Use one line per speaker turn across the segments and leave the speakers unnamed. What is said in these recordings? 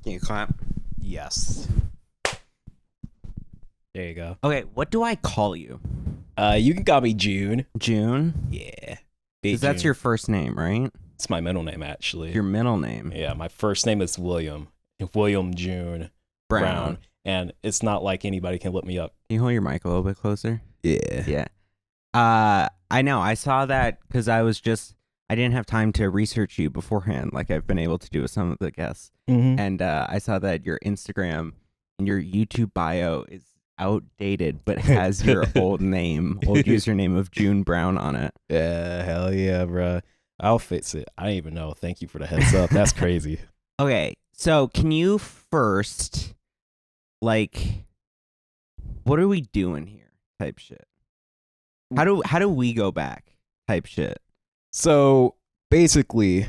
Can you clap?
Yes. There you go.
Okay, what do I call you?
You can call me June.
June?
Yeah.
Because that's
June.
your first name, right?
It's my middle name, actually.
Your middle name.
Yeah, my first name is William. William June Brown. And it's not like anybody can look me up.
Can you hold your mic a little bit closer?
Yeah.
Yeah. I know. I saw that because I didn't have time to research you beforehand like I've been able to do with some of the guests.
Mm-hmm.
And I saw that your Instagram and your YouTube bio is outdated, but has your old username of June Brown on it.
Yeah, hell yeah, bro. I'll fix it. I didn't even know. Thank you for the heads up. That's crazy.
Okay, so can you first, like, what are we doing here type shit? How do we go back type shit?
So basically,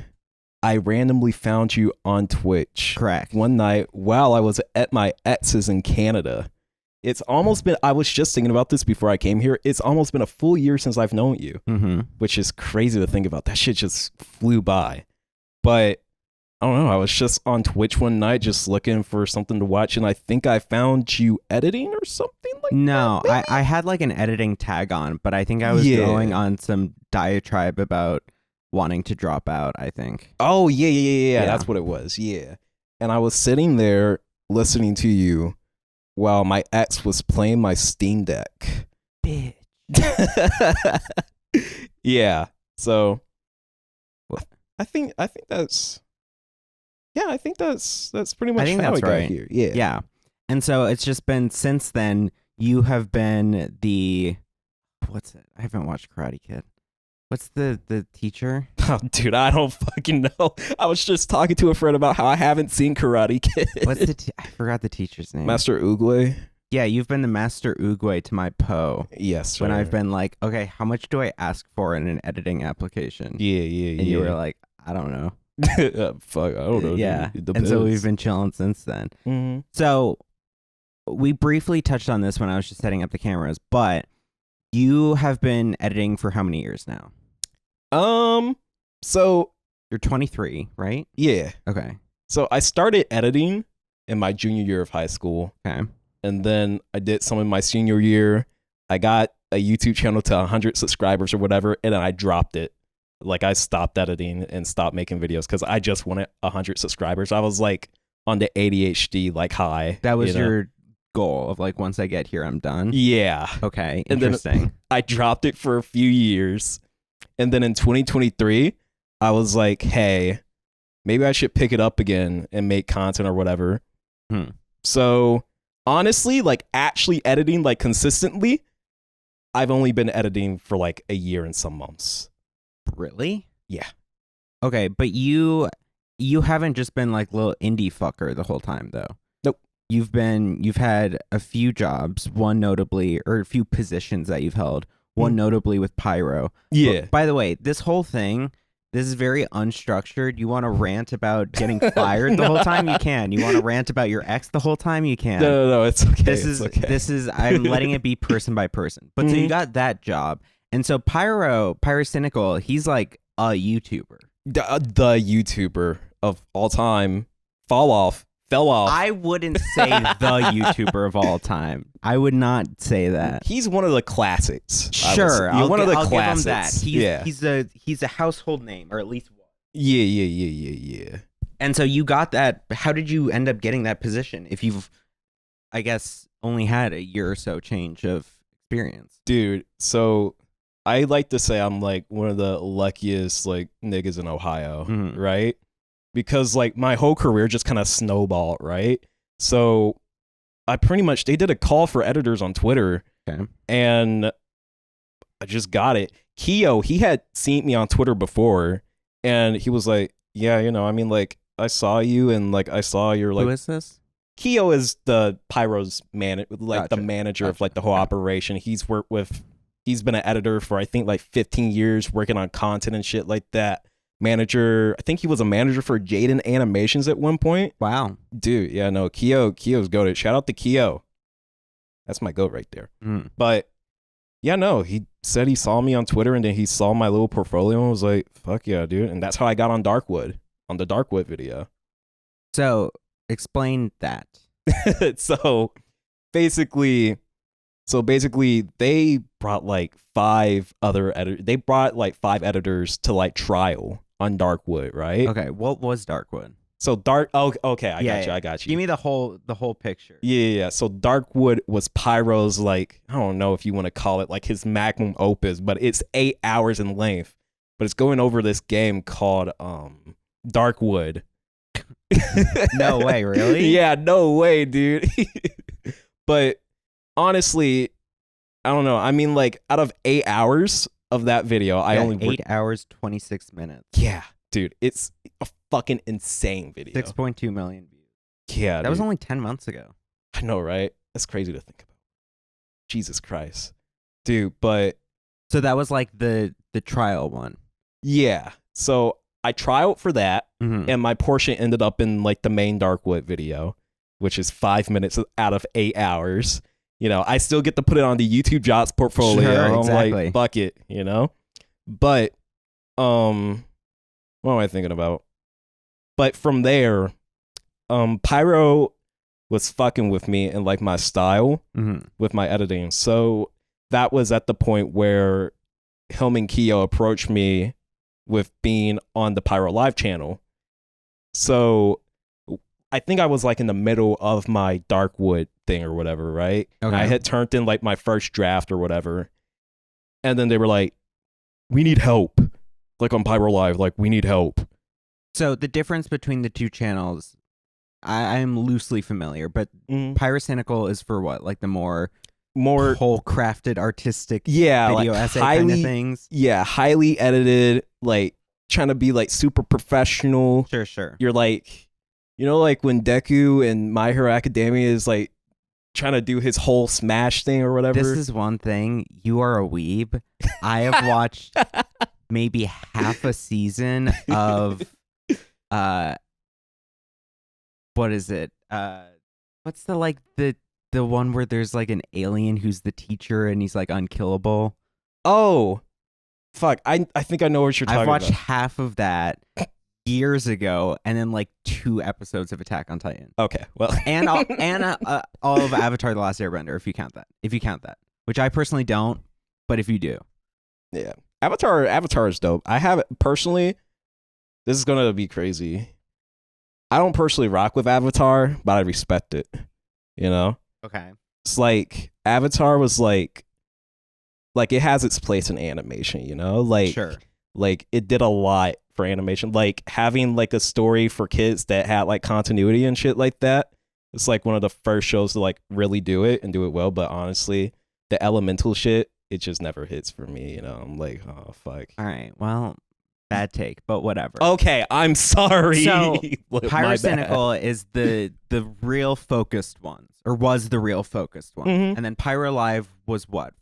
I randomly found you on Twitch.
Correct.
One night while I was at my ex's in Canada. It's almost been, I was just thinking about this before I came here. It's almost been a full year since I've known you, which is crazy to think about. That shit just flew by. But I don't know. I was just on Twitch one night just looking for something to watch, and I think I found you editing or something like that.
No, I had like an editing tag on, but I think I was going on some diatribe about wanting to drop out, I think.
Oh, yeah. That's what it was. Yeah. And I was sitting there listening to you while my ex was playing my Steam Deck.
Bitch.
Yeah. So I think that's pretty much how I got here. Yeah.
Yeah. And so it's just been since then you have been what's it? I haven't watched Karate Kid. What's the teacher?
Oh, dude, I don't fucking know. I was just talking to a friend about how I haven't seen Karate Kid.
What's I forgot the teacher's name.
Master Oogway?
Yeah, you've been the Master Oogway to my Poe.
Yes, sir.
When I've been like, okay, how much do I ask for in an editing application?
Yeah.
And you were like, I don't know.
Fuck, I don't know.
Yeah.
Dude.
And so we've been chilling since then.
Mm-hmm. So
we briefly touched on this when I was just setting up the cameras, but you have been editing for how many years now?
So
you're 23, right?
Yeah.
Okay.
So I started editing in my junior year of high school.
Okay.
And then I did some in my senior year. I got a YouTube channel to 100 subscribers or whatever, and then I dropped it. Like, I stopped editing and stopped making videos because I just wanted 100 subscribers. I was like on the ADHD like high.
That was your goal of like, once I get here, I'm done.
Yeah.
Okay. Interesting.
And then I dropped it for a few years. And then in 2023, I was like, hey, maybe I should pick it up again and make content or whatever. So honestly, like actually editing like consistently, I've only been editing for like a year and some months.
Really?
Yeah.
Okay, but you haven't just been like little indie fucker the whole time though.
Nope.
You've had a few jobs, one notably, or a few positions that you've held, one notably with Pyro.
Yeah.
But, by the way, this whole thing, this is very unstructured. You want to rant about getting fired the whole time? You can. You want to rant about your ex the whole time? You can.
No, it's okay.
This is I'm letting it be person by person. But so you got that job. And so Pyocynical, he's like a YouTuber.
The YouTuber of all time. Fell off.
I wouldn't say the YouTuber of all time. I would not say that.
He's one of the classics.
Sure, I'll
give
him that. He's a household name, or at least one.
Yeah.
And so you got that. How did you end up getting that position if you've, I guess, only had a year or so change of experience?
Dude, so I like to say I'm like one of the luckiest like niggas in Ohio, right? Because like my whole career just kind of snowballed, right? So I pretty much, they did a call for editors on Twitter, and I just got it. Keo, he had seen me on Twitter before, and he was like, yeah, I mean, like, I saw you, and like I saw your like.
Who is this?
Keo is the Pyro's the manager of like the whole operation. He's been an editor for I think like 15 years, working on content and shit like that. Manager, I think he was a manager for Jaden Animations at one point.
Wow.
Dude, yeah, no, Keo's goated. Shout out to Keo. That's my goat right there. But yeah, no, he said he saw me on Twitter, and then he saw my little portfolio and was like, fuck yeah, dude. And that's how I got on the Darkwood video.
So Explain that.
So basically they brought like five editors to like trial on Darkwood, right?
Okay, what was Darkwood?
So okay, I got you.
Give me the whole picture.
Yeah. So Darkwood was Pyro's, like, I don't know if you want to call it like his magnum opus, but it's 8 hours in length. But it's going over this game called Darkwood.
No way, really?
Yeah, no way, dude. But honestly, I don't know. I mean, like, out of 8 hours of that video, I only
8 hours 26 minutes.
Yeah, dude, it's a fucking insane video.
6.2 million views.
Yeah,
that was only 10 months ago.
I know, right? That's crazy to think about. Jesus Christ, dude. But
so that was like the trial one.
Yeah. So I trialed for that, and my portion ended up in like the main Darkwood video, which is 5 minutes out of 8 hours. You know, I still get to put it on the YouTube Jobs portfolio.
Sure, exactly.
I'm like, fuck it, you know? But, what am I thinking about? But from there, Pyro was fucking with me and like my style with my editing. So that was at the point where him and Keo approached me with being on the Pyro Live channel. So I think I was like in the middle of my Darkwood thing or whatever, right? Okay. I had turned in like my first draft or whatever. And then they were like, we need help. Like on Pyro Live, like, we need help.
So the difference between the two channels, I'm loosely familiar, but Pyrocynical is for what? Like the more whole crafted artistic video
like
essay kind of things?
Yeah, highly edited, like trying to be like super professional.
Sure.
You're like, you know, like when Deku in My Hero Academia is like trying to do his whole Smash thing or whatever.
This is one thing. You are a weeb. I have watched maybe half a season of what is it? What's the one where there's like an alien who's the teacher and he's like unkillable?
Oh, fuck. I think I know what you're talking about.
I've watched half of that years ago, and then like 2 episodes of Attack on Titan.
Okay, well,
and all of Avatar: The Last Airbender, if you count that, which I personally don't, but if you do,
yeah, Avatar is dope. I have personally. This is gonna be crazy. I don't personally rock with Avatar, but I respect it. You know?
Okay.
It's like Avatar was like it has its place in animation. You know, like
sure.
Like it did a lot for animation, like having like a story for kids that had like continuity and shit like that. It's like one of the first shows to like really do it and do it well. But honestly, the elemental shit, it just never hits for me. You know, I'm like, oh fuck.
All right, well, bad take, but whatever.
Okay, I'm sorry.
So Pyrocynical is the real focused ones, or was the real focused one, and then Pyro Live was what?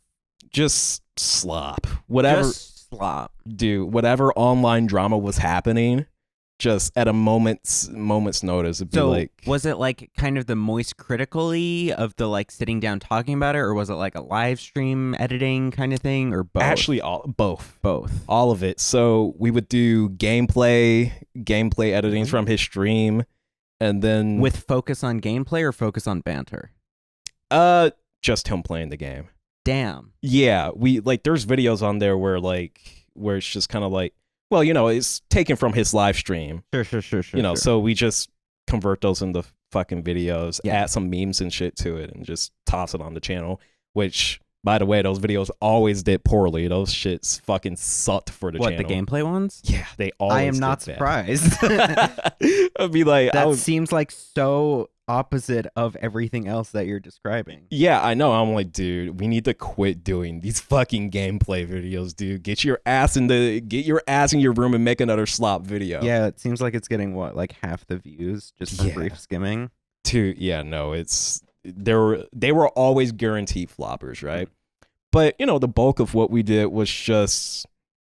Just slop. Whatever.
Slop.
Dude, whatever online drama was happening, just at a moment's notice, it'd be like.
Was it like kind of the moist critically of the like sitting down talking about it, or was it like a live stream editing kind of thing, or both?
Actually, both, all of it. So we would do gameplay editings from his stream, and then
with focus on gameplay or focus on banter.
Just him playing the game.
Damn.
Yeah, we like there's videos on there where it's just kind of like, well, you know, it's taken from his live stream.
Sure.
You know, so we just convert those into fucking videos, add some memes and shit to it, and just toss it on the channel. Which, by the way, those videos always did poorly. Those shits fucking sucked for the channel.
What, the gameplay ones?
Yeah, they always.
I am not surprised.
I'd be like,
that seems like so opposite of everything else that you're describing.
Yeah, I know. I'm like, dude, we need to quit doing these fucking gameplay videos, dude. Get your ass in your room and make another Slop video.
Yeah, it seems like it's getting what, like half the views just from brief skimming. They were always guaranteed floppers, right? But you know, the bulk of what we did was just,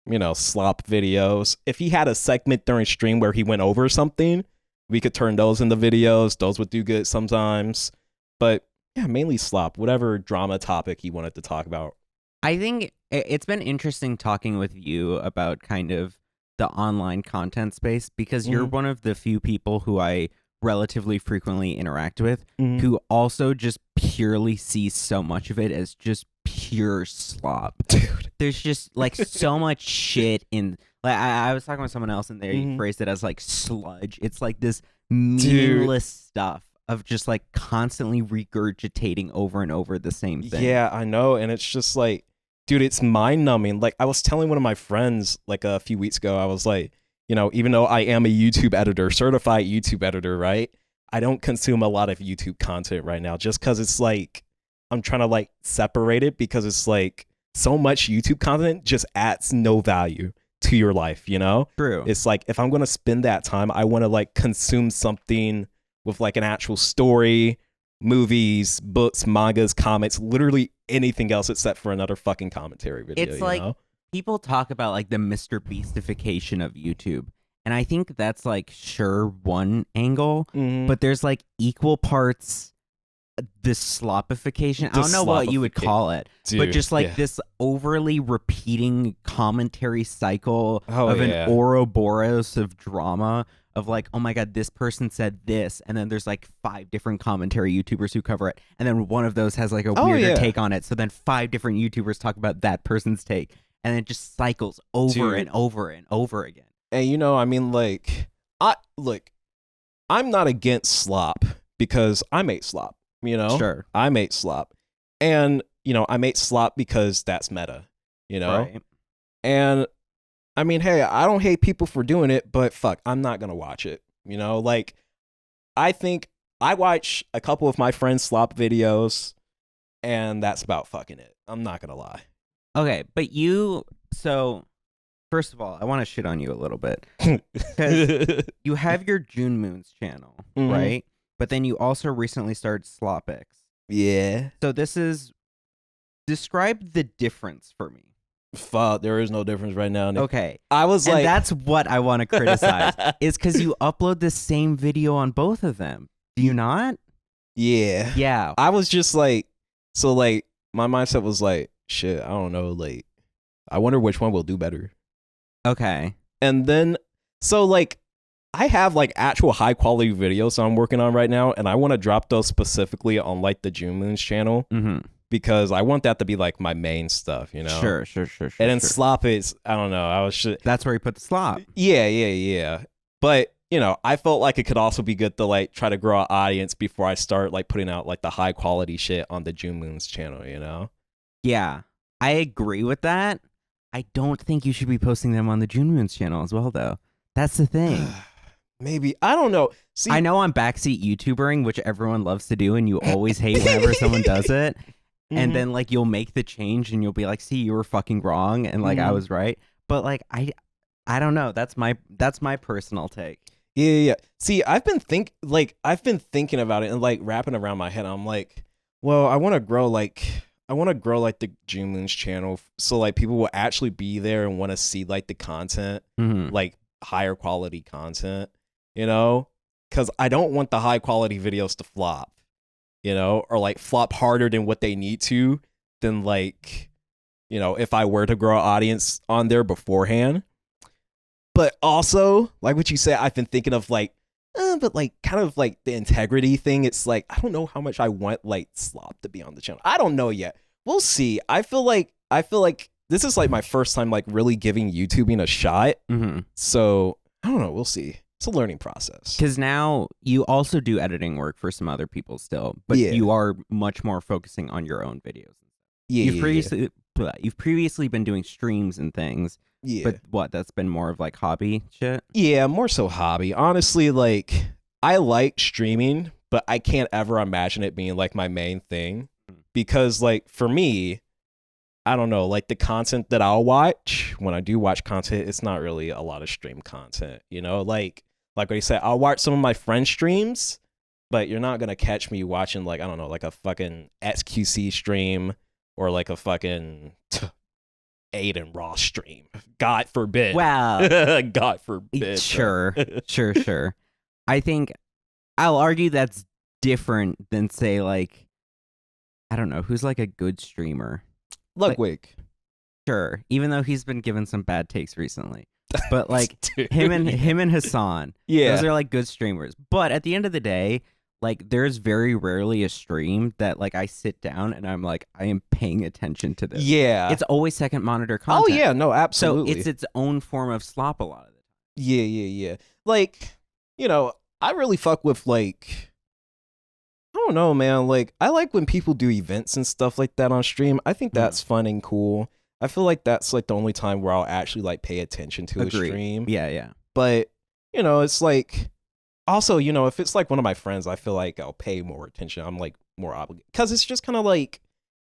you know, Slop videos. If he had a segment during stream where he went over something, we could turn those into videos. Those would do good sometimes. But yeah, mainly Slop, whatever drama topic he wanted to talk about. I think it's been interesting talking with you about kind of the online content space, because you're one of the few people who I
relatively frequently interact with who also just purely see so much of it as just pure slop.
Dude.
There's just like so much shit in like I was talking with someone else and they phrased it as like sludge. It's like this meaningless stuff of just like constantly regurgitating over and over the same thing.
Yeah, I know. And it's just like, dude, it's mind numbing. Like I was telling one of my friends like a few weeks ago, I was like, you know, even though I am a YouTube editor, certified YouTube editor, right? I don't consume a lot of YouTube content right now just because it's like, I'm trying to like separate it because it's like so much YouTube content just adds no value to your life, you know?
True.
It's like, if I'm going to spend that time, I want to like consume something with like an actual story, movies, books, mangas, comics, literally anything else except for another fucking commentary video.
It's like,
know?
People talk about like the Mr. Beastification of YouTube. And I think that's like sure one angle, but there's like equal parts the slopification. I don't know what you would call it,
dude,
but just like this overly repeating commentary cycle of an Ouroboros of drama of like, oh my god, this person said this, and then there's like 5 different commentary YouTubers who cover it, and then one of those has like a weirder take on it, so then 5 different YouTubers talk about that person's take, and it just cycles over and over and over again.
And you know, I mean, like, I'm not against slop because I make slop. You know,
sure,
I make slop, and you know, I make slop because that's meta. You know,
right.
And I mean, hey, I don't hate people for doing it, but fuck, I'm not gonna watch it. You know, like, I think I watch a couple of my friends' slop videos, and that's about fucking it. I'm not gonna lie.
Okay, but so first of all, I want to shit on you a little bit because you have your Joon Moons channel, right? But then you also recently started Slopix.
Yeah.
So describe the difference for me.
Fuck, there is no difference right now. Nick.
Okay.
I was
and
like,
that's what I want to criticize. Is because you upload the same video on both of them. Do you not?
Yeah.
Yeah.
I was just like, so like, my mindset was like, shit, I don't know, like, I wonder which one will do better.
Okay.
And then, so like, I have like actual high quality videos I'm working on right now, and I want to drop those specifically on like the Joon Moons channel because I want that to be like my main stuff, you know?
Sure.
And then Slop is, I don't know, I was just...
That's where you put the slop.
Yeah. But, you know, I felt like it could also be good to like try to grow an audience before I start like putting out like the high quality shit on the Joon Moons channel, you know?
Yeah, I agree with that. I don't think you should be posting them on the Joon Moons channel as well, though. That's the thing.
Maybe. I don't know. See,
I know I'm backseat YouTubering, which everyone loves to do, and you always hate whenever someone does it. And then, like, you'll make the change, and you'll be like, see, you were fucking wrong, and, like, I was right. But, like, I don't know. That's my personal take.
Yeah. See, I've been thinking about it and, like, wrapping around my head. I'm like, well, I want to grow, like, the Joon Moons channel so, like, people will actually be there and want to see, like, the content, like, higher quality content. You know, because I don't want the high quality videos to flop, you know, or like flop harder than what they need to, than like, you know, if I were to grow an audience on there beforehand. But also, like what you said, I've been thinking of like, but like kind of like the integrity thing. It's like, I don't know how much I want like Slop to be on the channel. I don't know yet. We'll see. I feel like this is like my first time like really giving YouTubing a shot. So I don't know. We'll see. It's a learning process.
Because now you also do editing work for some other people still, but you are much more focusing on your own videos. You've previously been doing streams and things. Yeah. But that's been more of like hobby shit?
Yeah, more so hobby. Honestly, like I like streaming, but I can't ever imagine it being like my main thing. Because like for me, I don't know, like the content that I'll watch, when I do watch content, it's not really a lot of stream content, you know? Like what you said, I'll watch some of my friends' streams, but you're not going to catch me watching like, I don't know, like a fucking XQC stream or like a fucking Aiden Ross stream. God forbid.
Wow.
God forbid.
Sure. I think I'll argue that's different than say like, I don't know, who's like a good streamer?
Ludwig.
Sure, even though he's been given some bad takes recently. But like him and Hassan,
yeah,
those are like good streamers. But at the end of the day, like there's very rarely a stream that like I sit down and I'm like, I am paying attention to this.
Yeah.
It's always second monitor content.
Oh yeah, no, absolutely.
So it's its own form of slop a lot of the time.
Yeah. Like, you know, I really fuck with like, I don't know, man. Like, I like when people do events and stuff like that on stream. I think that's fun and cool. I feel like that's like the only time where I'll actually like pay attention to a stream.
Yeah.
But, you know, it's like, also, you know, if it's like one of my friends, I feel like I'll pay more attention. I'm like more obligated because it's just kind of like,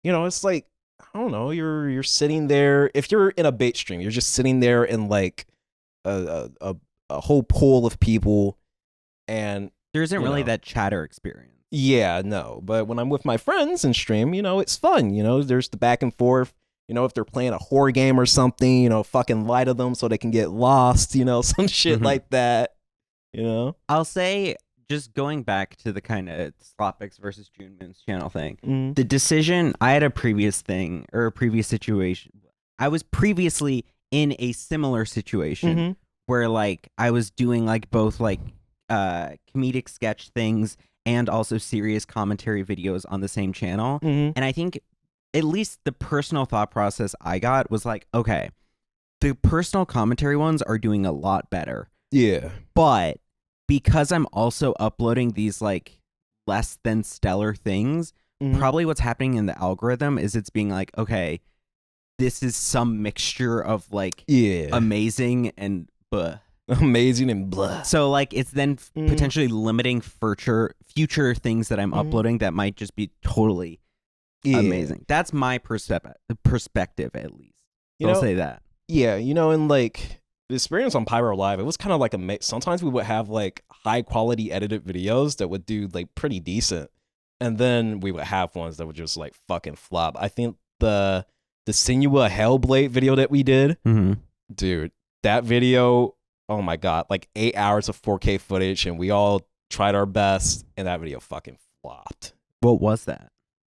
you know, it's like, I don't know, you're sitting there. If you're in a bait stream, you're just sitting there in like a whole pool of people, and
there isn't really that chatter experience.
Yeah, no. But when I'm with my friends in stream, you know, it's fun. You know, there's the back and forth. You know, if they're playing a horror game or something, you know, fucking lie to them so they can get lost. You know, some shit like that. You know,
I'll say, just going back to the kind of Slopix versus Joon Moons channel thing, the decision, I had a previous thing or a previous situation. I was previously in a similar situation where like I was doing like both like comedic sketch things and also serious commentary videos on the same channel. And I think at least the personal thought process I got was like, okay, the personal commentary ones are doing a lot better.
Yeah.
But because I'm also uploading these like less than stellar things, probably what's happening in the algorithm is it's being like, okay, this is some mixture of like amazing and blah.
Amazing and blah.
So like it's then potentially limiting future things that I'm uploading that might just be totally amazing. That's my perspective at least. So I'll say that.
Yeah, you know, and like the experience on Pyro Live, it was kind of like a mix. Sometimes we would have like high quality edited videos that would do like pretty decent, and then we would have ones that would just like fucking flop. I think the Sinua Hellblade video that we did, dude, that video, oh my god, like 8 hours of 4K footage, and we all tried our best, and that video fucking flopped.
What was that?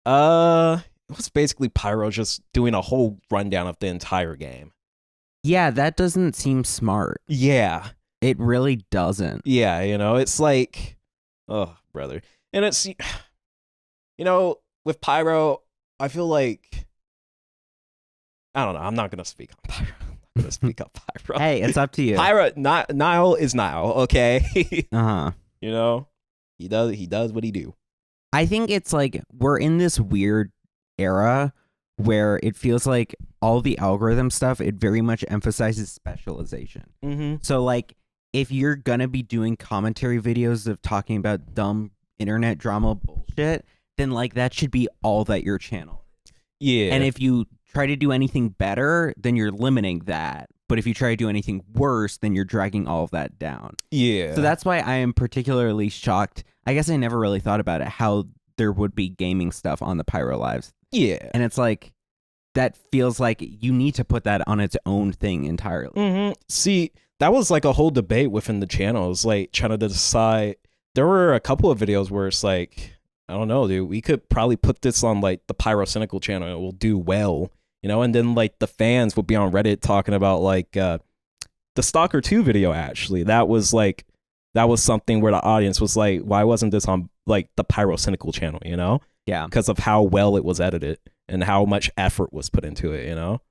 It was basically Pyro just doing a whole rundown of the entire game.
Yeah, that doesn't seem smart.
Yeah.
It really doesn't.
Yeah, you know, it's like, oh, brother. And it's, you know, with Pyro, I feel like, I don't know, I'm not going to speak on Pyro. I'm not going to speak on Pyro.
Hey, it's up to you.
Pyro, Niall is Niall, okay?
Uh-huh.
You know, he does what he do.
I think it's like, we're in this weird era where it feels like all the algorithm stuff, it very much emphasizes specialization. So like, if you're gonna be doing commentary videos of talking about dumb internet drama bullshit, then like that should be all that your channel is.
Yeah.
And if you try to do anything better, then you're limiting that. But if you try to do anything worse, then you're dragging all of that down.
Yeah.
So that's why I am particularly shocked. I guess I never really thought about it, how there would be gaming stuff on the Pyro Lives.
Yeah.
And it's like, that feels like you need to put that on its own thing entirely.
See, that was like a whole debate within the channels, like trying to decide. There were a couple of videos where it's like, I don't know, dude, we could probably put this on like the Pyrocynical channel and it will do well, you know? And then like the fans would be on Reddit talking about like the Stalker 2 video, actually. That was something where the audience was like, why wasn't this on like the Pyrocynical channel, you know?
Yeah.
Because of how well it was edited and how much effort was put into it, you know?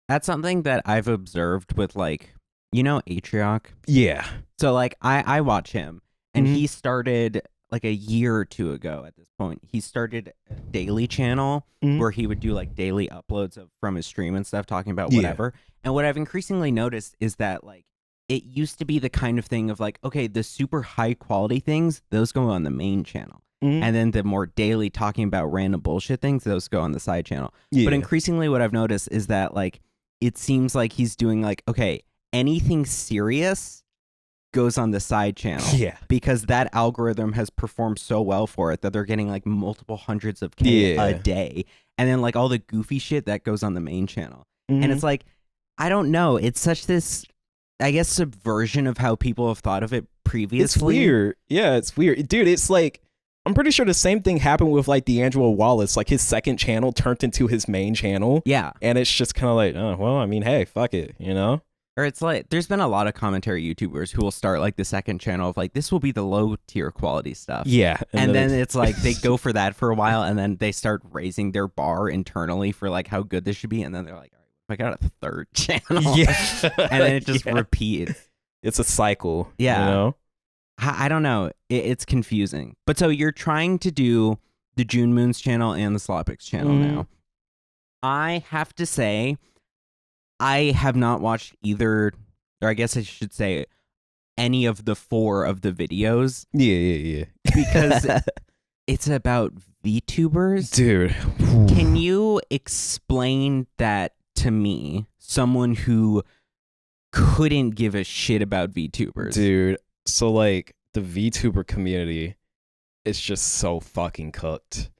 That's something that I've observed with like, you know, Atrioc?
Yeah.
So like I watch him and he started like a year or two ago at this point. He started a daily channel where he would do like daily uploads from his stream and stuff talking about whatever. And what I've increasingly noticed is that like it used to be the kind of thing of like, okay, the super high quality things, those go on the main channel. And then the more daily talking about random bullshit things, those go on the side channel.
Yeah.
But increasingly what I've noticed is that like, it seems like he's doing like, okay, anything serious goes on the side channel.
Yeah.
Because that algorithm has performed so well for it that they're getting like multiple hundreds of K a day. And then like all the goofy shit that goes on the main channel. And it's like, I don't know. It's such this, I guess, subversion of how people have thought of it previously.
It's weird. Yeah, it's weird. Dude, it's like, I'm pretty sure the same thing happened with like D'Angelo Wallace. Like his second channel turned into his main channel.
Yeah.
And it's just kind of like, oh, well, I mean, hey, fuck it, you know?
Or it's like there's been a lot of commentary YouTubers who will start like the second channel of like this will be the low tier quality stuff.
Yeah.
And then it's like they go for that for a while and then they start raising their bar internally for like how good this should be. And then they're like, all right, I got a third channel.
Yeah.
And then it just repeats.
It's a cycle.
Yeah.
You know?
I don't know. It's confusing. But so you're trying to do the Joon Moons channel and the Slopix channel now. I have to say, I have not watched either, or I guess I should say, any of the 4 of the videos.
Yeah.
Because it's about VTubers.
Dude.
Can you explain that to me, someone who couldn't give a shit about VTubers?
Dude, so like the VTuber community is just so fucking cooked.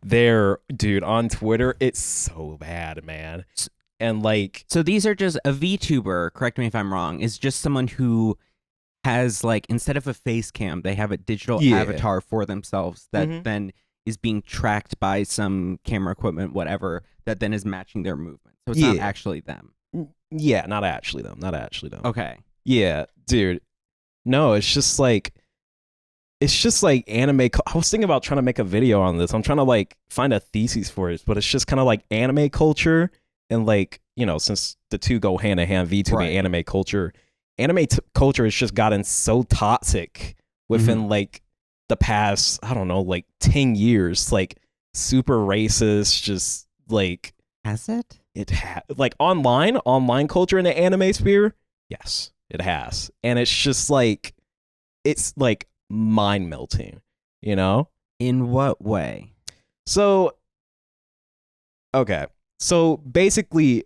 Dude, on Twitter, it's so bad, man. And like,
so these are just a VTuber, correct me if I'm wrong, is just someone who has like, instead of a face cam, they have a digital avatar for themselves that then is being tracked by some camera equipment, whatever, that then is matching their movement. So it's not actually them.
Yeah, not actually them.
Okay.
Yeah, dude. No, it's just like anime. I was thinking about trying to make a video on this. I'm trying to like find a thesis for it, but it's just kind of like anime culture. And like, you know, since the two go hand in hand, VTuber and anime culture, culture has just gotten so toxic within like the past, I don't know, like 10 years, like super racist, just like.
Has it?
It like online culture in the anime sphere. Yes, it has. And it's just like, it's like mind melting, you know?
In what way?
So, okay. So basically,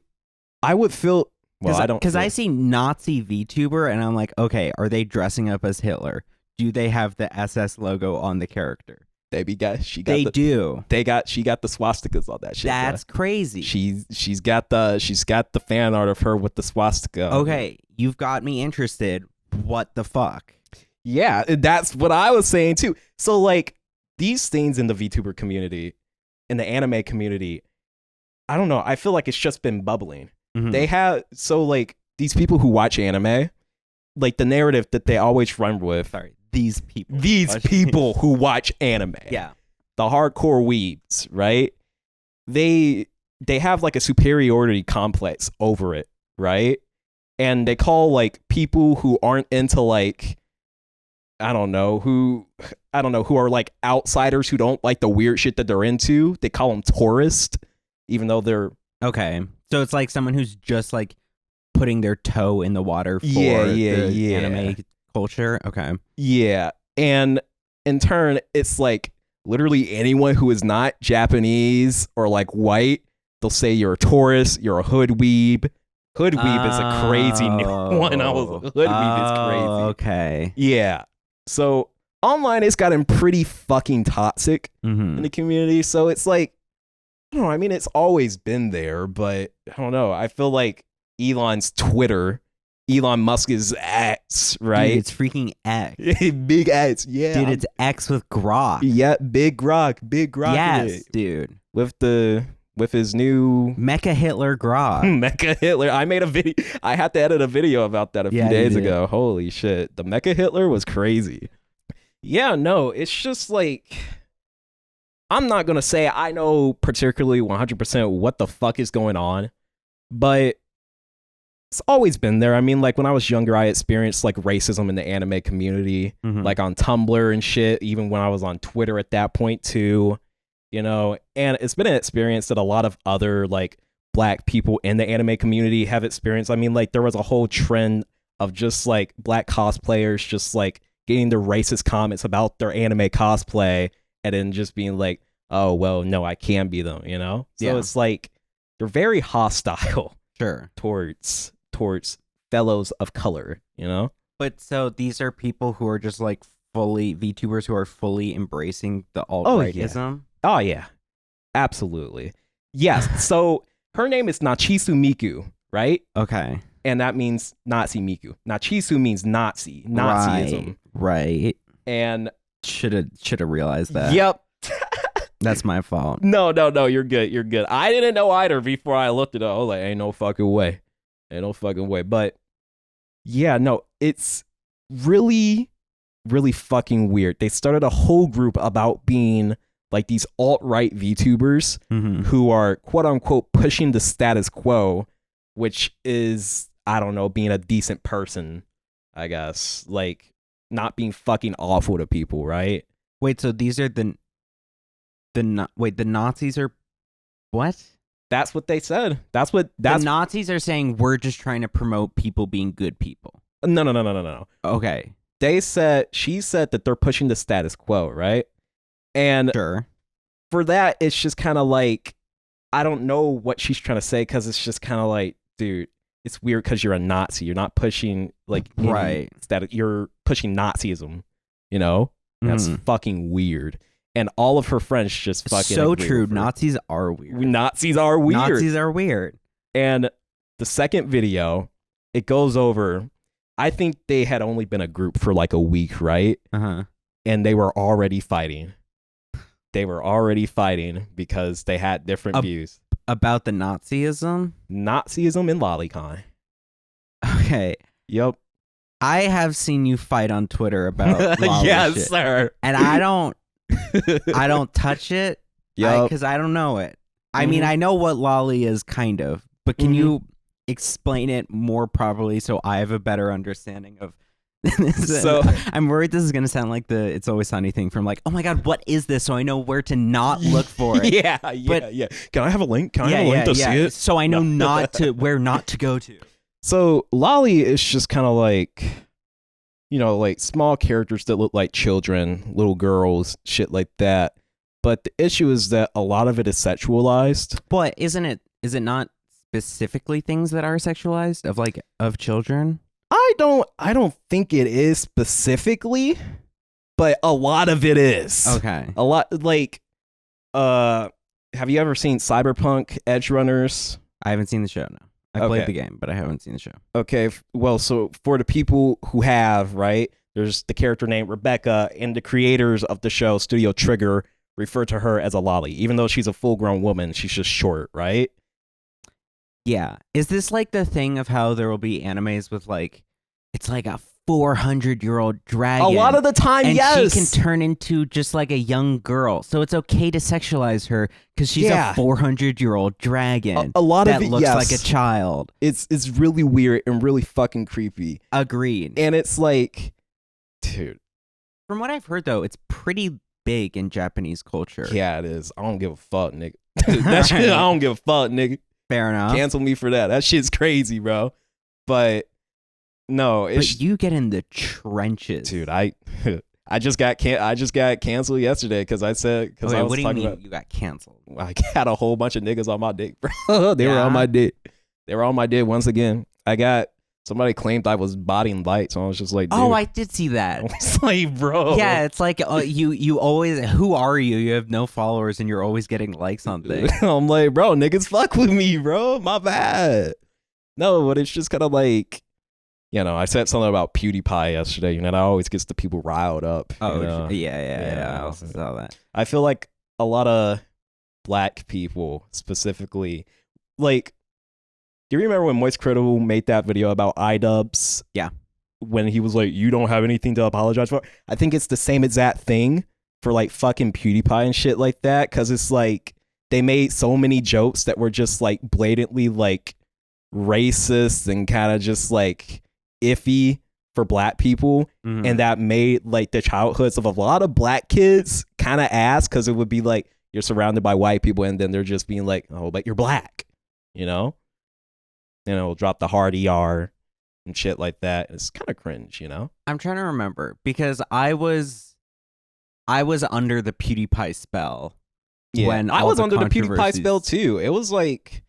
I would feel
because I see Nazi VTuber and I'm like, okay, are they dressing up as Hitler? Do they have the SS logo on the character?
She got
she got the
swastikas on that shit.
That's crazy.
She's got the fan art of her with the swastika.
Okay, you've got me interested. What the fuck?
Yeah, that's what I was saying too. So like these things in the VTuber community, in the anime community, I don't know. I feel like it's just been bubbling. They have, so like these people who watch anime, like the narrative that they always run with.
Sorry, these people
who watch anime.
Yeah.
The hardcore weebs, right? They have like a superiority complex over it, right? And they call like people who aren't into like, who are like outsiders who don't like the weird shit that they're into. They call them tourists. Even though they're
okay, so it's like someone who's just like putting their toe in the water for the anime culture. Okay,
yeah, and in turn, it's like literally anyone who is not Japanese or like white, they'll say you're a tourist, you're a hood weeb. Hood weeb is a crazy new one. Hood weeb is crazy.
Okay,
yeah. So online, it's gotten pretty fucking toxic in the community. So it's like. I don't know. I mean, it's always been there, but I don't know. I feel like Elon's Twitter, Elon Musk is X, right?
Dude, it's freaking X.
Big X, yeah.
Dude, it's X with Grok.
Yeah, big Grok.
Yes, dude.
With his new
Mecha Hitler Grok.
Mecha Hitler. I made a video. I had to edit a video about that a few days ago. Holy shit. The Mecha Hitler was crazy. Yeah, no, it's just like, I'm not going to say I know particularly 100% what the fuck is going on, but it's always been there. I mean, like when I was younger, I experienced like racism in the anime community, like on Tumblr and shit, even when I was on Twitter at that point too, you know, and it's been an experience that a lot of other like black people in the anime community have experienced. I mean, like there was a whole trend of just like black cosplayers just like getting the racist comments about their anime cosplay and then just being like, oh, well, no, I can be them, you know? So it's like, they're very hostile towards fellows of color, you know?
But so these are people who are just like fully, VTubers who are fully embracing the alt-rightism?
Oh, yeah. Absolutely. Yes. So her name is Nachisu Miku, right?
Okay.
And that means Nazi Miku. Nachisu means Nazi. Nazism.
Right.
And
should have realized that.
Yep.
That's my fault.
No, you're good. I didn't know either before I looked it up. I was like, ain't no fucking way. But Yeah, no, it's really, really fucking weird. They started a whole group about being like these alt-right VTubers who are quote unquote pushing the status quo, which is, I don't know, being a decent person, I guess. Like, not being fucking awful to people, right?
Wait, so these are the Nazis are what?
That's what they said. The
Nazis are saying we're just trying to promote people being good people.
No.
Okay.
She said that they're pushing the status quo, right? And
sure.
For that, it's just kind of like, I don't know what she's trying to say, because it's just kind of like, dude, it's weird because you're a Nazi. You're not pushing like
right
status. You're pushing Nazism. You know, that's fucking weird. And all of her friends just fucking
so true. Nazis are weird.
Nazis are weird.
Nazis are weird.
And the second video, it goes over. I think they had only been a group for like a week, right? And they were already fighting. They were already fighting because they had different views
about the Nazism
and lolicon.
Okay.
Yep.
I have seen you fight on Twitter about loli
yes,
shit.
Sir.
And I don't touch it because I don't know it. I mean, I know what loli is kind of, but can you explain it more properly so I have a better understanding of so I'm worried this is going to sound like the It's Always Sunny thing from like, oh my God, what is this? So I know where to not look for it.
yeah. Can I have a link? Can I have a link to see it?
So I know where not to go to.
So loli is just kind of like, you know, like small characters that look like children, little girls, shit like that. But the issue is that a lot of it is sexualized.
But is it not specifically things that are sexualized of children?
I don't think it is specifically, but a lot of it is.
Okay.
A lot, like, have you ever seen Cyberpunk Edge Runners?
I haven't seen the show, no. I played the game, but I haven't seen the show.
Okay, well, so for the people who have, right, there's the character named Rebecca, and the creators of the show, Studio Trigger, refer to her as a loli. Even though she's a full-grown woman, she's just short, right?
Yeah. Is this like the thing of how there will be animes with like, it's like a 400-year-old dragon?
A lot of the time,
and
yes.
And she can turn into just like a young girl. So it's okay to sexualize her because she's a 400-year-old dragon.
A lot
that
of it,
looks like a child.
It's really weird and really fucking creepy.
Agreed.
And it's like, dude.
From what I've heard, though, it's pretty big in Japanese culture.
Yeah, it is. I don't give a fuck, nigga. That shit, I don't give a fuck, nigga.
Fair enough.
Cancel me for that. That shit's crazy, bro. But no,
but you get in the trenches,
dude. I just got canceled yesterday because I said because I was
what do you
talking
mean
about
you got canceled?
I had a whole bunch of niggas on my dick, bro. They were on my dick. They were on my dick once again. Somebody claimed I was bodying light, so I was just like, dude.
Oh, I did see that.
I was like, bro.
Yeah, it's like you always. Who are you? You have no followers, and you're always getting likes on things.
I'm like, bro, niggas fuck with me, bro. My bad. No, but it's just kind of like, you know, I said something about PewDiePie yesterday. You know, that always gets the people riled up.
Oh,
you know?
yeah. I also saw that.
I feel like a lot of black people specifically, like, do you remember when Moist Critical made that video about iDubbbz?
Yeah.
When he was like, you don't have anything to apologize for? I think it's the same exact thing for like fucking PewDiePie and shit like that. Cause it's like they made so many jokes that were just like blatantly like racist and kind of just like iffy for black people.
Mm-hmm.
And that made like the childhoods of a lot of black kids kind of ass. Cause it would be like, you're surrounded by white people and then they're just being like, oh, but you're black, you know? And it'll drop the hard ER and shit like that. It's kind of cringe, you know?
I'm trying to remember because I was under the PewDiePie spell.
Yeah,
when
I was under the PewDiePie spell
controversies-
too. It was like,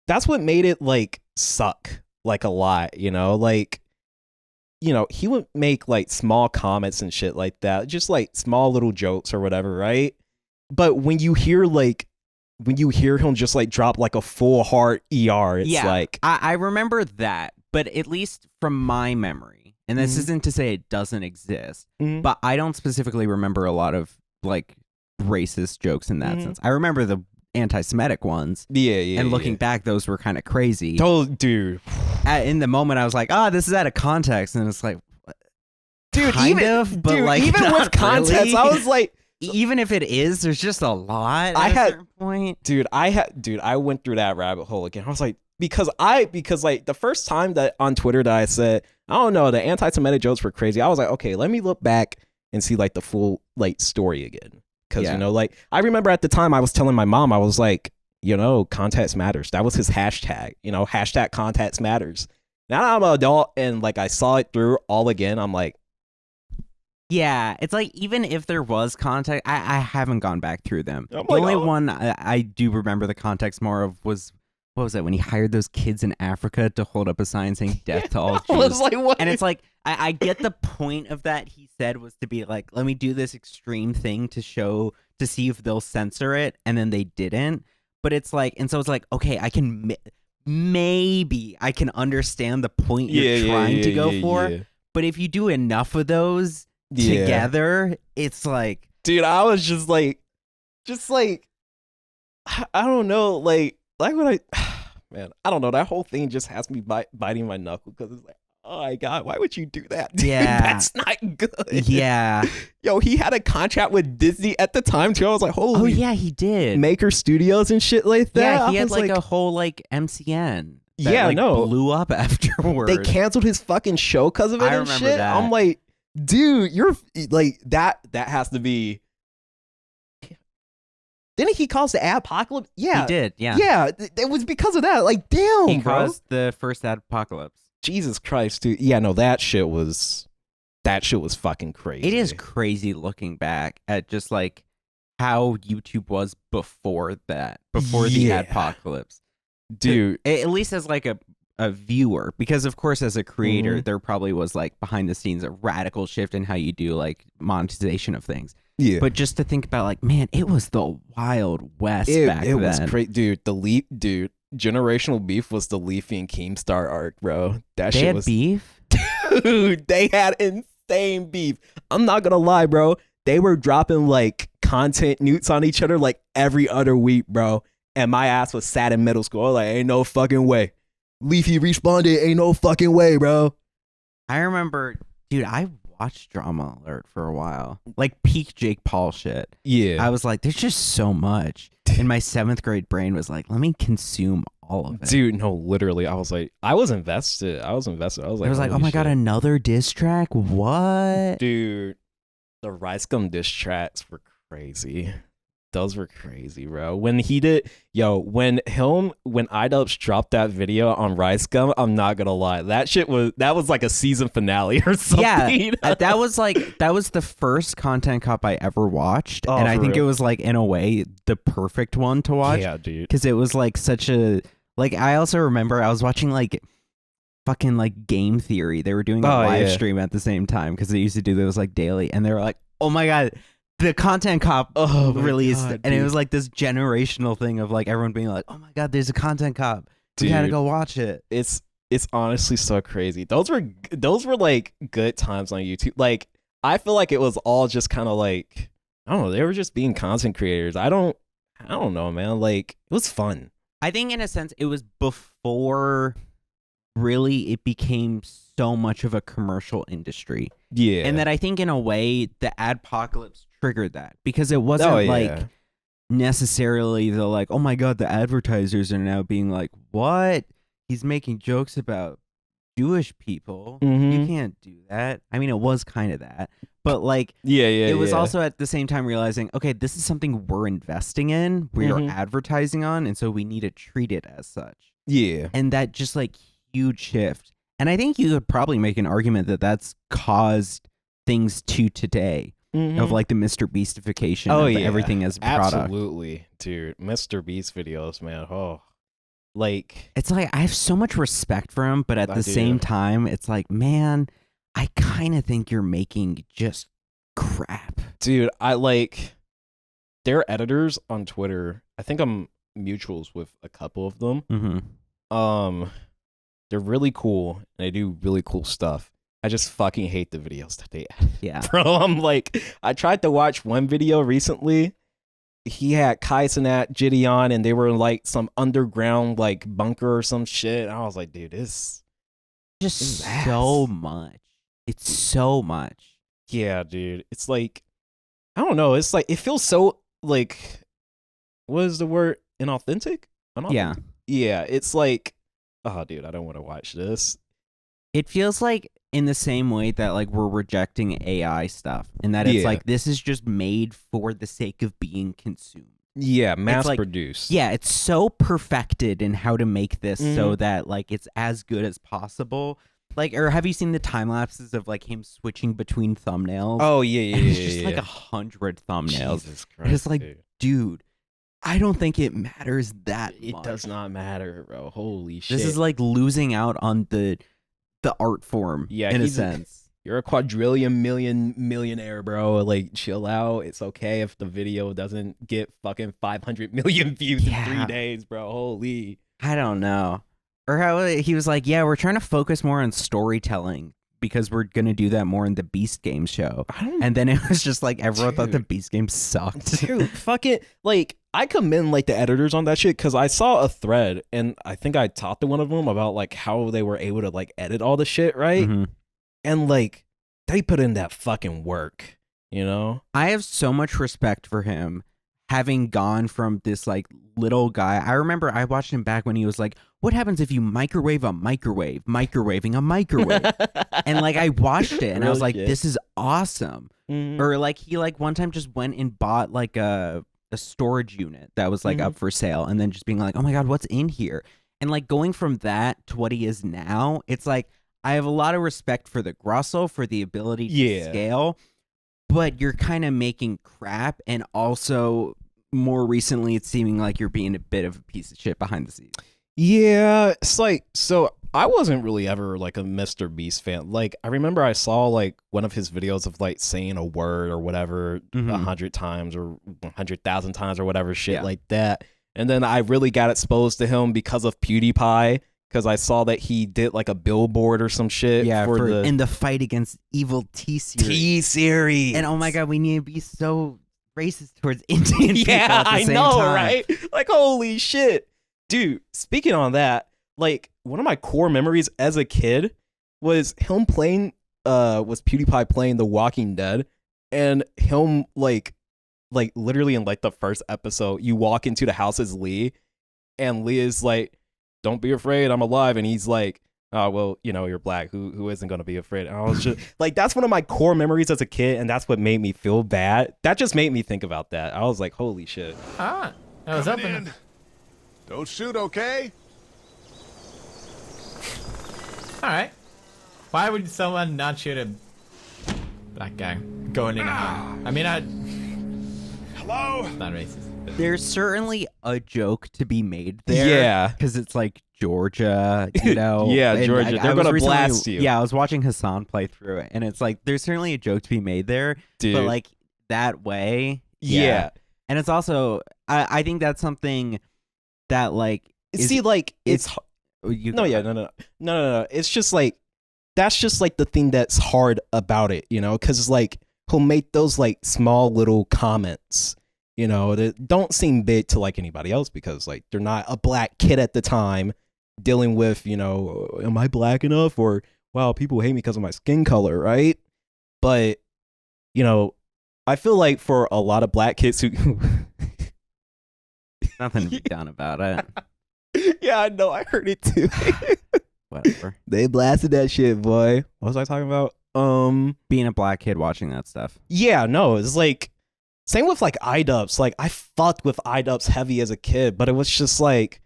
that's what made it like suck like a lot, you know? Like, you know, he would make like small comments and shit like that, just like small little jokes or whatever, right? But when you hear him just like drop like a full hard ER, it's like
I remember that, but at least from my memory, and this isn't to say it doesn't exist, but I don't specifically remember a lot of like racist jokes in that sense. I remember the anti-Semitic ones.
Yeah.
And looking back, those were kind of crazy.
Oh, dude.
In the moment, I was like, this is out of context. And it's like,
dude,
even
with context,
really.
I was like,
even if it is, there's just a lot at a certain point.
I went through that rabbit hole again. I was like, because like the first time that on Twitter that I said, I don't know, the anti-Semitic jokes were crazy. I was like, okay, let me look back and see like the full like story again. Because you know, like I remember at the time I was telling my mom, I was like, you know, context matters. That was his hashtag. You know, hashtag context matters. Now I'm an adult and like I saw it through all again. I'm like,
yeah, it's like even if there was context, I haven't gone back through them.
I'm
the
like,
only one I do remember the context more of was, what was that, when he hired those kids in Africa to hold up a sign saying death to all Jews?
I was like, what?
And it's like, I get the point of that. He said was to be like, let me do this extreme thing to see if they'll censor it, and then they didn't. But it's like, and so it's like, okay, I can maybe I can understand the point you're trying to go for. Yeah. But if you do enough of those together, it's like,
dude, I was just like I don't know, like when I man, I don't know, that whole thing just has me biting my knuckle because it's like, oh my god, why would you do that? Dude,
yeah,
that's not good.
Yeah.
Yo, he had a contract with Disney at the time too. I was like, holy.
Oh yeah, he did.
Maker Studios and shit like that.
Yeah, he had like a whole like MCN. That, blew up afterwards.
They canceled his fucking show because of it. I remember shit. That. I'm like, dude, you're like that has to be. Didn't he cause the adpocalypse? Yeah,
he did. Yeah,
yeah, it was because of that. Like, damn,
he caused the first adpocalypse.
Jesus Christ, dude. Yeah, no, that shit was fucking crazy.
It is crazy looking back at just like how YouTube was before that, before the adpocalypse.
Dude,
at least as like a viewer, because of course as a creator there probably was like behind the scenes a radical shift in how you do like monetization of things.
Yeah,
but just to think about like, man, it was the Wild West back then. It was
crazy, dude. Generational beef was the Leafy and Keemstar arc, bro.
They had beef,
dude. They had insane beef. I'm not gonna lie, bro. They were dropping like content newts on each other like every other week, bro. And my ass was sat in middle school. I was like, ain't no fucking way. Leafy responded, ain't no fucking way, bro.
I remember, dude, I watched Drama Alert for a while. Like peak Jake Paul shit.
Yeah.
I was like, there's just so much. And my 7th grade brain was like, let me consume all of it.
Dude, no, literally. I was like, I was invested. I was like,
oh my God, another diss track? What?
Dude, the Rice Gum diss tracks were crazy. Those were crazy, bro. When he did, when iDubbbz dropped that video on Rice Gum, I'm not gonna lie, that was like a season finale or something.
Yeah, that was the first content cop I ever watched, and I think it was like in a way the perfect one to watch.
Yeah, dude,
because it was like such a like. I also remember I was watching like fucking like Game Theory. They were doing a live stream at the same time because they used to do those like daily, and they were like, oh my God. The content cop released, and it was like this generational thing of like everyone being like, "Oh my God, there's a content cop! You gotta go watch it."
It's honestly so crazy. Those were like good times on YouTube. Like I feel like it was all just kind of like, I don't know. They were just being content creators. I don't know, man. Like it was fun.
I think in a sense it was before really it became so much of a commercial industry.
Yeah,
and that I think in a way the adpocalypse triggered that because it wasn't like necessarily the like, oh my God, the advertisers are now being like, what? He's making jokes about Jewish people. You can't do that. I mean, it was kind of that, but like, it was also at the same time realizing, okay, this is something we're investing in, we're advertising on, and so we need to treat it as such.
Yeah,
and that just like huge shift. And I think you could probably make an argument that that's caused things to today of like the Mr. Beastification of everything as a product.
Absolutely, dude. Mr. Beast videos, man. Oh, like
it's like I have so much respect for him, but at the same time, it's like, man, I kind of think you're making just crap,
dude. I like their editors on Twitter. I think I'm mutuals with a couple of them. They're really cool and they do really cool stuff. I just fucking hate the videos that they edit.
Yeah.
Bro, I'm like, I tried to watch one video recently he had Kaizenat, Gideon, and they were in like some underground like bunker or some shit. And I was like, dude, this
just so much. It's so much.
Yeah, dude. It's like, I don't know. It's like, it feels so like, what is the word? Inauthentic?
Yeah.
Yeah. It's like, oh, dude, I don't want to watch this.
It feels like in the same way that like we're rejecting AI stuff, and that it's like this is just made for the sake of being consumed.
Yeah, mass produced.
Yeah, it's so perfected in how to make this so that like it's as good as possible. Like, or have you seen the time lapses of like him switching between thumbnails?
Oh yeah,
and it's just like 100 thumbnails.
Jesus Christ,
and it's like, dude, I don't think it matters that much.
It does not matter, bro. Holy shit.
This is like losing out on the art form, in a sense.
You're a quadrillion millionaire, bro. Like, chill out. It's okay if the video doesn't get fucking 500 million views in 3 days, bro. Holy.
I don't know. Or how he was like, yeah, we're trying to focus more on storytelling because we're going to do that more in the Beast Game show. And then it was just like, everyone thought the Beast Game sucked.
Dude, fuck it. Like, I commend like the editors on that shit because I saw a thread and I think I talked to one of them about like how they were able to like edit all the shit, right? And like they put in that fucking work, you know?
I have so much respect for him having gone from this like little guy. I remember I watched him back when he was like, what happens if you microwave a microwave, microwaving a microwave? And like I watched it and I was like, this is awesome. Or like he like one time just went and bought like a storage unit that was like up for sale and then just being like, oh my god, what's in here? And like going from that to what he is now, it's like I have a lot of respect for the Grosso, for the ability to scale, but you're kind of making crap, and also more recently it's seeming like you're being a bit of a piece of shit behind the scenes.
Yeah, it's like, so I wasn't really ever like a Mr. Beast fan. Like, I remember I saw like one of his videos of like saying a word or whatever 100 times or 100,000 times or whatever shit like that. And then I really got exposed to him because of PewDiePie, because I saw that he did like a billboard or some shit
in the fight against evil T-Series.
T-Series.
And oh my god, we need to be so racist towards Indian people at the same
know,
time.
Right? Like, holy shit. Dude, speaking on that, like, one of my core memories as a kid was him playing, was PewDiePie playing The Walking Dead, and him, like literally in, like, the first episode, you walk into the house as Lee, and Lee is like, don't be afraid, I'm alive, and he's like, oh, well, you know, you're black, who isn't gonna be afraid? And I was just, like, that's one of my core memories as a kid, and that's what made me feel bad. That just made me think about that. I was like, holy shit.
Ah, that was up in.
Don't shoot, okay?
Alright. Why would someone not shoot a black guy going in a home? I mean,
Hello?
Not racist.
There's certainly a joke to be made there.
Yeah.
Because it's like Georgia, you know?
Yeah, Georgia. They're going to blast you.
Yeah, I was watching Hassan play through it, and it's like, there's certainly a joke to be made there.
Dude.
But like, that way.
Yeah.
And it's also, I think that's something that like
see, like, it's no. It's just like, that's just like the thing that's hard about it, you know, because like he'll make those like small little comments, you know, that don't seem big to like anybody else because like they're not a black kid at the time dealing with, you know, am I black enough, or wow, people hate me because of my skin color, right? But you know, I feel like for a lot of black kids who
nothing to be done about it.
Yeah, I know. I heard it too.
Whatever.
They blasted that shit, boy. What was I talking about?
Being a black kid watching that stuff.
Yeah, no, it's like same with like iDubbbz. Like I fucked with iDubbbz heavy as a kid, but it was just like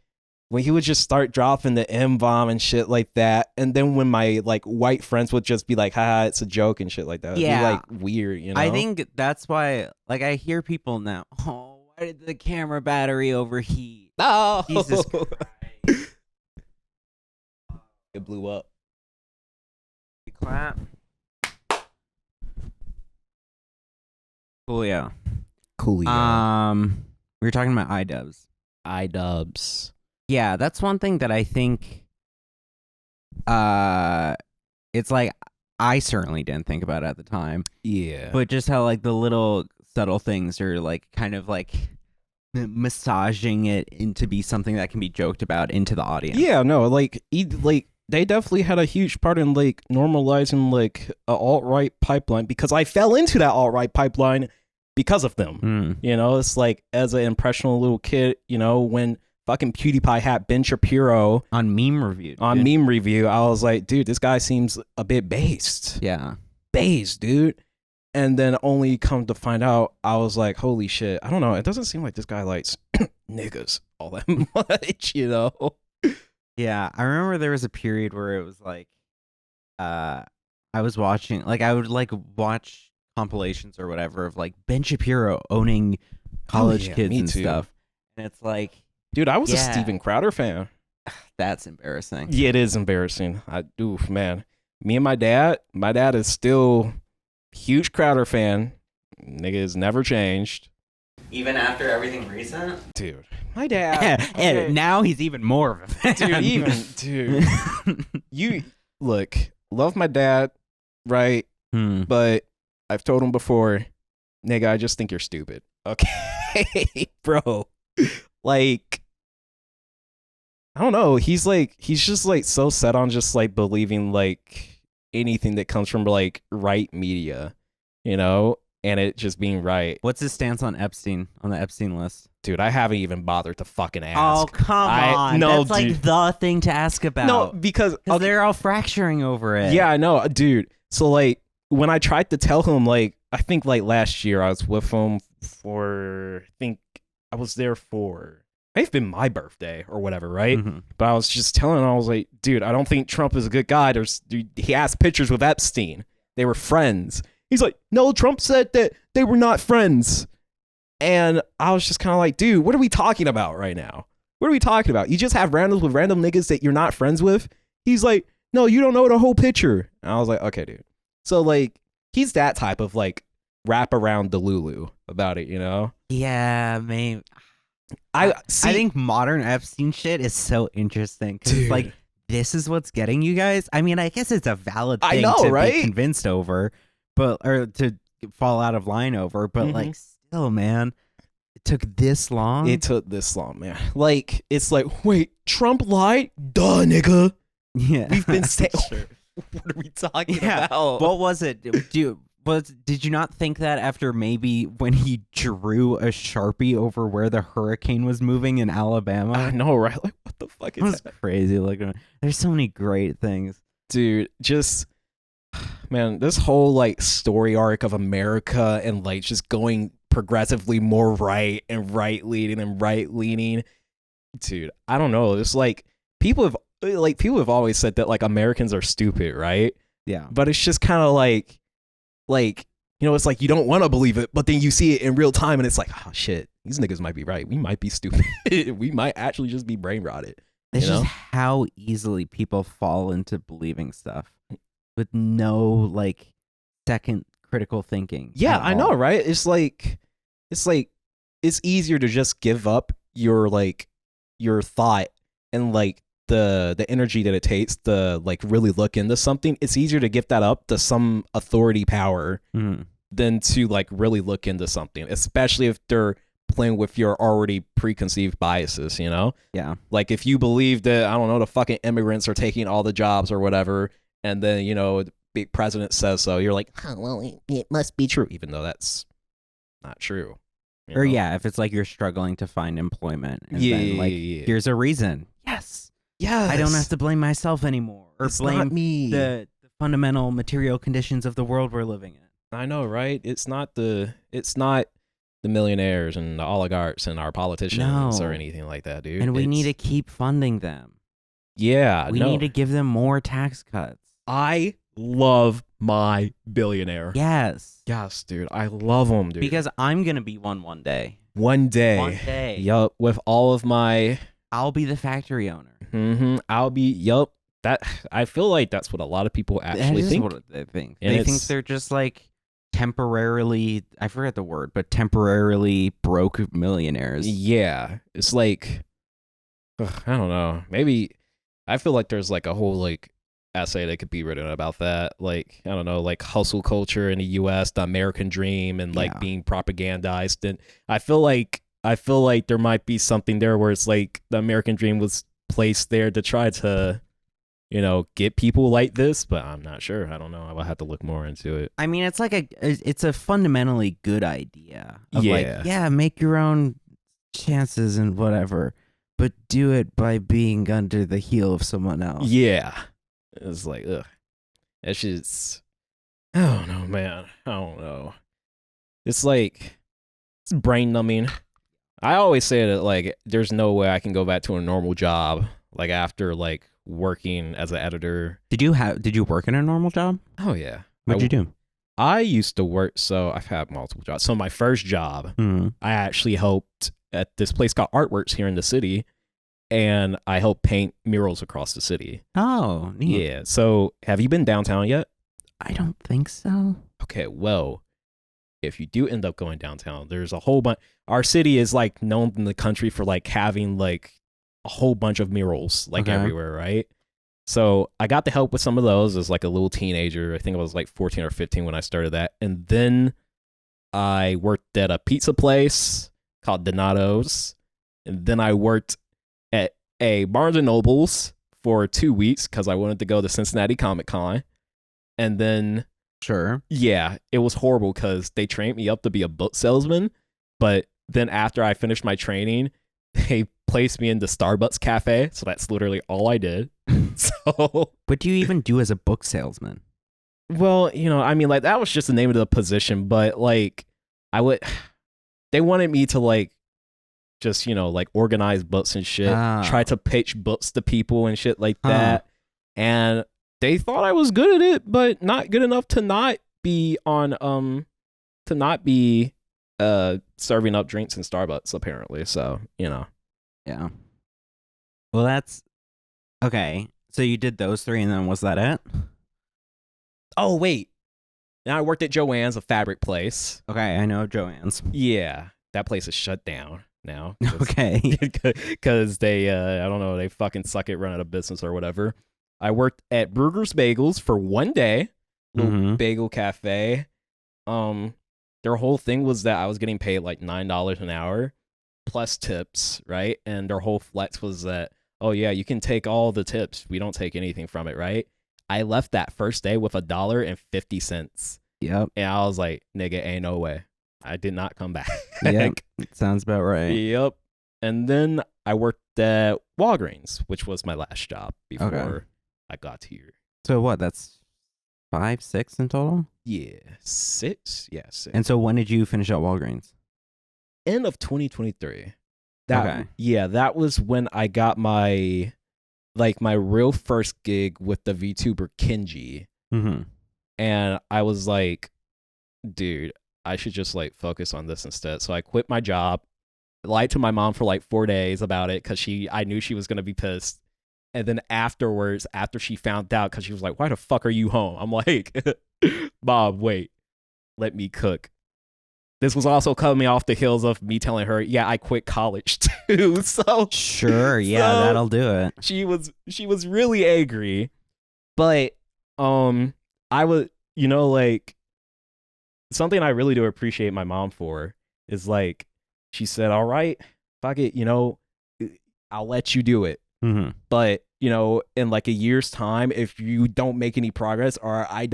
when he would just start dropping the M-bomb and shit like that, and then when my like white friends would just be like, haha, it's a joke and shit like that. It'd be like weird, you know?
I think that's why, like, I hear people now, oh, why did the camera battery overheat?
Oh,
Jesus Christ.
It blew up.
You clap. Coolio.
Coolio.
We were talking about iDubbbz.
iDubbbz.
Yeah, that's one thing that I think it's like I certainly didn't think about at the time.
Yeah.
But just how like the little subtle things are like kind of like massaging it into be something that can be joked about into the audience.
Yeah, no, like they definitely had a huge part in like normalizing like a alt-right pipeline, because I fell into that alt-right pipeline because of them. You know, it's like as an impressionable little kid, you know, when fucking PewDiePie had Ben Shapiro
on meme review.
Meme Review, I was like, dude, this guy seems a bit based.
Yeah.
Based, dude. And then only come to find out, I was like, holy shit. I don't know. It doesn't seem like this guy likes niggas all that much, you know?
Yeah. I remember there was a period where it was like, I was watching, like, I would like watch compilations or whatever of like Ben Shapiro owning college kids and stuff. And it's like,
dude, I was a Steven Crowder fan.
That's embarrassing.
Yeah, it is embarrassing. Oof, man. Me and my dad is still huge Crowder fan. Nigga has never changed.
Even after everything recent?
Dude, my dad.
And now he's even more of a fan.
Dude. You, look, love my dad, right? But I've told him before, nigga, I just think you're stupid. Okay, bro. Like, I don't know. He's just like so set on just like believing like anything that comes from like right media, you know, and it just being right.
What's his stance on Epstein, on the Epstein list?
Dude, I haven't even bothered to fucking ask.
Oh, come on.
No,
that's like the thing to ask about.
No, because
they're all fracturing over it.
Yeah, I know, dude. So like when I tried to tell him, like, I think like last year I was with him for, I think I was there for, may have been my birthday or whatever, right? But I was just telling him, I was like, dude, I don't think Trump is a good guy. He asked pictures with Epstein. They were friends. He's like, no, Trump said that they were not friends. And I was just kind of like, dude, what are we talking about right now? What are we talking about? You just have randoms with random niggas that you're not friends with? He's like, no, you don't know the whole picture. And I was like, okay, dude. So like, he's that type of like wrap around Delulu about it, you know?
Yeah, man.
I
think modern Epstein shit is so interesting because it's like, this is what's getting you guys. I mean, I guess it's a valid thing to be convinced over, or to fall out of line over, but like, still, man, it took this long.
It took this long, man. Like, it's like, wait, Trump lied? Duh, nigga.
Yeah,
we've been saying. What are we talking about?
What was it? Did you not think that after maybe when he drew a Sharpie over where the hurricane was moving in Alabama?
I know, right? Like, what the fuck is that?
Crazy. Like, there's so many great things.
Dude, just, man, this whole, like, story arc of America and, like, just going progressively more right and right-leaning. Dude, I don't know. It's like, people have always said that, like, Americans are stupid, right?
Yeah.
But it's just kind of like, you know, it's like you don't want to believe it, but then you see it in real time and it's like, oh shit, these niggas might be right. We might be stupid. We might actually just be brain rotted.
It's just how easily people fall into believing stuff with no like second critical thinking.
Yeah, I know, right? It's like it's easier to just give up your thought and like the energy that it takes to like really look into something. It's easier to give that up to some authority power than to like really look into something, especially if they're playing with your already preconceived biases, you know?
Yeah.
Like if you believe that, I don't know, the fucking immigrants are taking all the jobs or whatever, and then, you know, the big president says so, you're like, oh, well, it must be true, even though that's not true.
Or yeah, if it's like you're struggling to find employment and then like here's a reason. Yes. I don't have to blame myself anymore or blame
me.
The fundamental material conditions of the world we're living in.
I know, right? It's not the millionaires and the oligarchs and our politicians or anything like that, dude.
And we need to keep funding them.
Yeah,
we need to give them more tax cuts.
I love my billionaire.
Yes,
dude. I love them, dude.
Because I'm gonna be one day.
One day. Yup. With all of my.
I'll be the factory owner.
I'll be. Yup. That I feel like that's what a lot of people actually think.
What they think. They think they're just like temporarily. I forget the word, but temporarily broke millionaires.
Yeah, it's like I don't know. Maybe I feel like there's like a whole like essay that could be written about that. Like I don't know, like hustle culture in the U.S., the American dream, and like being propagandized. And I feel like I feel like there might be something there where it's like the American dream was placed there to try to, get people like this, but I'm not sure. I don't know. I will have to look more into it.
I mean, it's like it's a fundamentally good idea. Of
Yeah.
Make your own chances and whatever, but do it by being under the heel of someone else.
Yeah. It's like, ugh. That's just, I don't know, man. I don't know. It's like, it's brain numbing. I always say that, like, there's no way I can go back to a normal job, like, after, like, working as an editor.
Did you work in a normal job?
Oh, yeah.
What'd you do?
I used to work, so I've had multiple jobs. So my first job, I actually helped at this place called Artworks here in the city, and I helped paint murals across the city.
Oh, neat.
Yeah. So have you been downtown yet?
I don't think so.
Okay, well, if you do end up going downtown, there's a whole bunch. Our city is like known in the country for like having like a whole bunch of murals like everywhere, right? So I got to help with some of those as like a little teenager. I think I was like 14 or 15 when I started that. And then I worked at a pizza place called Donato's. And then I worked at a Barnes & Noble's for 2 weeks because I wanted to go to Cincinnati Comic Con. And then,
sure,
yeah, it was horrible because they trained me up to be a book salesman. But then after I finished my training, they placed me in the Starbucks cafe. So that's literally all I did. So,
what do you even do as a book salesman?
Well, I mean, like, that was just the name of the position, but like, they wanted me to like, just, like organize books and shit, try to pitch books to people and shit like that. And they thought I was good at it, but not good enough to not be serving up drinks in Starbucks, apparently. So,
Yeah. Well, that's okay. So you did those three, and then was that it?
Oh, wait. Now I worked at Joann's, a fabric place.
Okay, I know Joann's.
Yeah, that place is shut down now.
Okay.
Because they, I don't know, they fucking suck at running a business or whatever. I worked at Brugger's Bagels for 1 day, little bagel cafe. Their whole thing was that I was getting paid like $9 an hour plus tips, right? And their whole flex was that, oh yeah, you can take all the tips. We don't take anything from it, right? I left that first day with $1.50.
Yep.
And I was like, nigga, ain't no way. I did not come back.
Yep. Sounds about right.
Yep. And then I worked at Walgreens, which was my last job before I got here.
So what? That's 5, 6 in total?
Yeah. 6? Yeah, 6.
And so when did you finish at Walgreens?
End of 2023. Yeah, that was when I got my real first gig with the VTuber Kenji. And I was like, dude, I should just like focus on this instead. So I quit my job, lied to my mom for like 4 days about it because I knew she was going to be pissed. And then afterwards, after she found out, because she was like, why the fuck are you home? I'm like, Bob, wait, let me cook. This was also coming off the heels of me telling her, yeah, I quit college too. So
sure, yeah, that'll do it.
She was really angry, but I was, like, something I really do appreciate my mom for is like, she said, all right, fuck it, I'll let you do it. But in like a year's time, if you don't make any progress, or I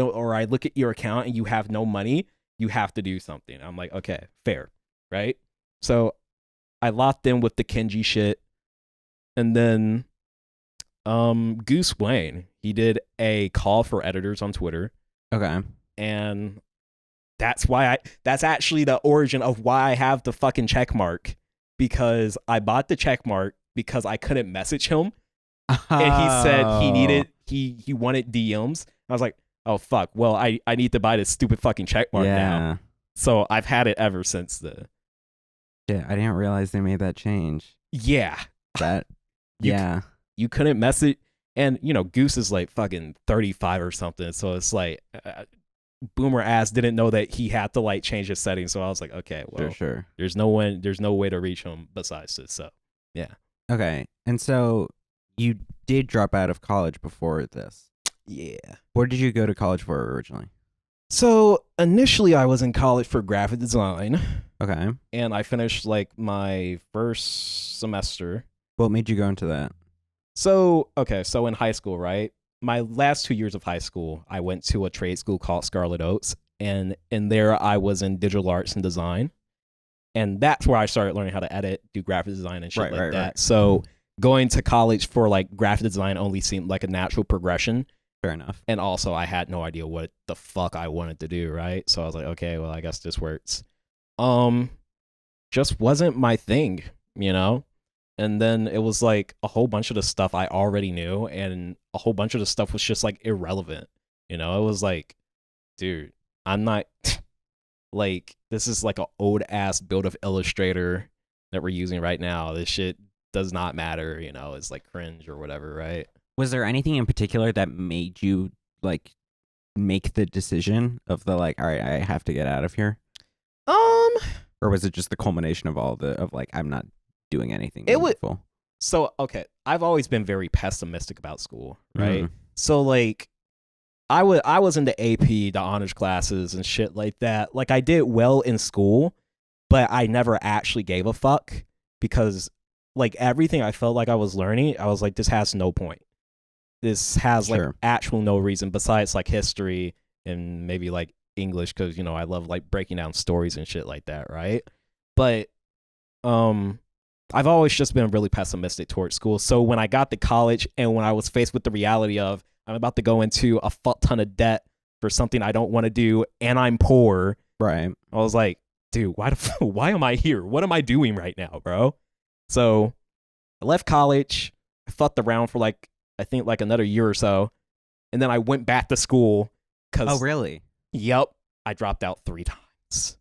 look at your account and you have no money, you have to do something. I'm like, okay, fair, right? So I locked in with the Kenji shit, and then Goose Wayne, he did a call for editors on Twitter.
Okay.
And that's actually the origin of why I have the fucking check mark, because I bought the check mark because I couldn't message him. And he said he wanted DMs. I was like, oh fuck, well I need to buy this stupid fucking check mark now. So I've had it ever since then.
Yeah, I didn't realize they made that change.
Yeah. You couldn't message, and Goose is like fucking 35 or something, so it's like boomer ass didn't know that he had to like change his settings. So I was like, okay, well,
sure.
There's no way to reach him besides this. So yeah.
Okay, and so you did drop out of college before this.
Yeah.
What did you go to college for originally?
So initially I was in college for graphic design.
Okay.
And I finished like my first semester.
What made you go into that?
So in high school, right? My last 2 years of high school, I went to a trade school called Scarlet Oats. And in there, I was in digital arts and design. And that's where I started learning how to edit, do graphic design and shit like that. Right. So going to college for like graphic design only seemed like a natural progression.
Fair enough.
And also, I had no idea what the fuck I wanted to do, right? So I was like, okay, well, I guess this works. Just wasn't my thing, you know? And then it was like a whole bunch of the stuff I already knew, and a whole bunch of the stuff was just like irrelevant. You know, it was like, dude, I'm not like, this is like an old ass build of Illustrator that we're using right now. This shit does not matter, you know, it's like cringe or whatever, right?
Was there anything in particular that made you like make the decision of the like, all right, I have to get out of here? Or was it just the culmination of all of like, I'm not doing anything meaningful?
So, okay, I've always been very pessimistic about school, right? So like, I was into AP, the honors classes and shit like that. Like, I did well in school, but I never actually gave a fuck because like everything I felt like I was learning, I was like, this has no point. This has like actual no reason besides like history and maybe like English, because, you know, I love like breaking down stories and shit like that, right? But I've always just been really pessimistic towards school. So when I got to college and when I was faced with the reality of I'm about to go into a fuck ton of debt for something I don't want to do and I'm poor,
right?
I was like, dude, why am I here? What am I doing right now, bro? So I left college. I fucked around for like, I think like another year or so. And then I went back to school.
Oh, really?
Yep. I dropped out 3 times.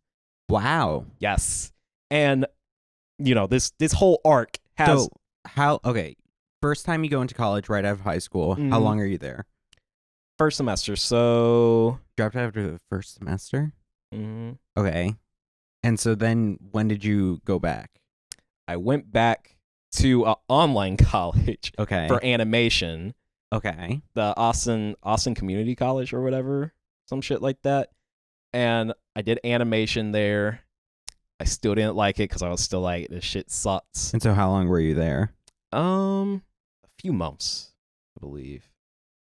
Wow.
Yes. And, you know, this whole arc has...
So, okay, first time you go into college right out of high school, how long are you there?
First semester, so...
Dropped out after the first semester?
Mm-hmm.
Okay. And so then when did you go back?
I went back to an online college for animation.
Okay.
The Austin Community College or whatever. Some shit like that. And I did animation there. I still didn't like it because I was still like, this shit sucks.
And so how long were you there?
A few months, I believe.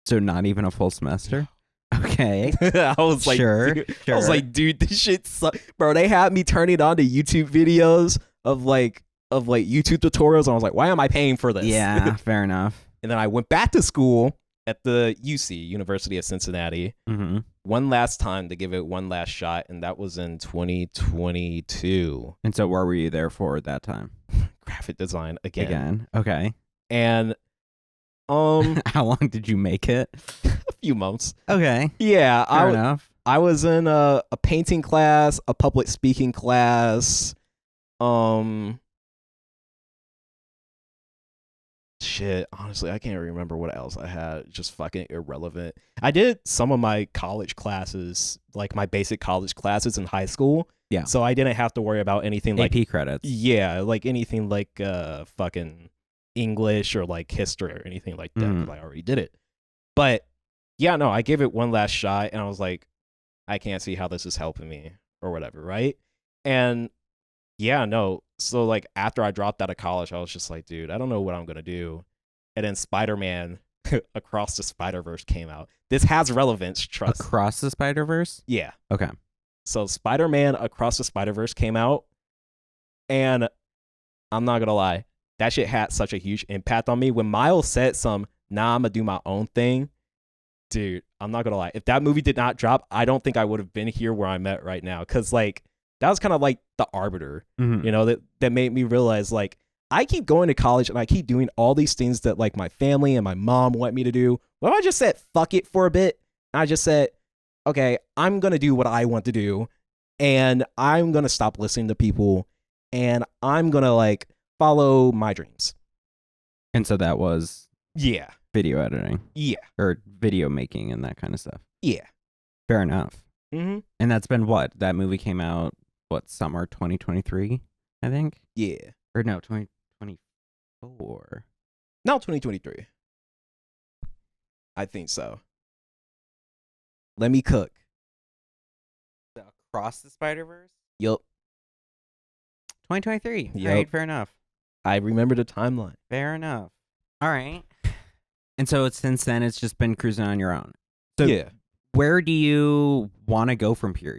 So not even a full semester? Okay.
I was like,
sure.
I was like, dude, this shit sucks. Bro, they had me turning on to YouTube videos of like YouTube tutorials. And I was like, why am I paying for this?
Yeah, fair enough.
And then I went back to school at the UC, University of Cincinnati, one last time to give it one last shot, and that was in 2022.
And so where were you there for at that time?
Graphic design again.
Okay.
And
how long did you make it?
A few months.
Okay.
Yeah,
fair enough.
I was in a painting class, a public speaking class, shit, honestly, I can't remember what else I had. Just fucking irrelevant. I did some of my college classes, like my basic college classes in high school.
Yeah.
So I didn't have to worry about anything like
AP credits.
Yeah, like anything like fucking English or like history or anything like that, because I already did it. But yeah, no, I gave it one last shot and I was like, I can't see how this is helping me or whatever, right? And yeah, no. So like after I dropped out of college, I was just like, dude, I don't know what I'm gonna do. And then Spider-Man Across the Spider-Verse came out. This has relevance, trust.
Across the Spider-Verse?
Yeah.
Okay.
So Spider-Man Across the Spider-Verse came out, and I'm not gonna lie, that shit had such a huge impact on me. When Miles said I'm gonna do my own thing, dude, I'm not gonna lie. If that movie did not drop, I don't think I would have been here where I'm at right now. Cause like that was kind of like the arbiter, you know, that made me realize like I keep going to college and I keep doing all these things that like my family and my mom want me to do. Well, I just said fuck it for a bit. I just said, okay, I'm gonna do what I want to do, and I'm gonna stop listening to people, and I'm gonna like follow my dreams.
And so that was video editing, or video making and that kind of stuff.
Yeah,
fair enough.
And
that's been what? That movie came out summer 2023, I think.
Yeah,
or no, 2024.
No, 2023. I think so. Let me cook.
Across the Spider-Verse?
Yup.
2023.
Yep.
All right, fair enough.
I remember the timeline.
Fair enough. All right. And so since then, it's just been cruising on your own. So
Yeah.
where do you want to go from here?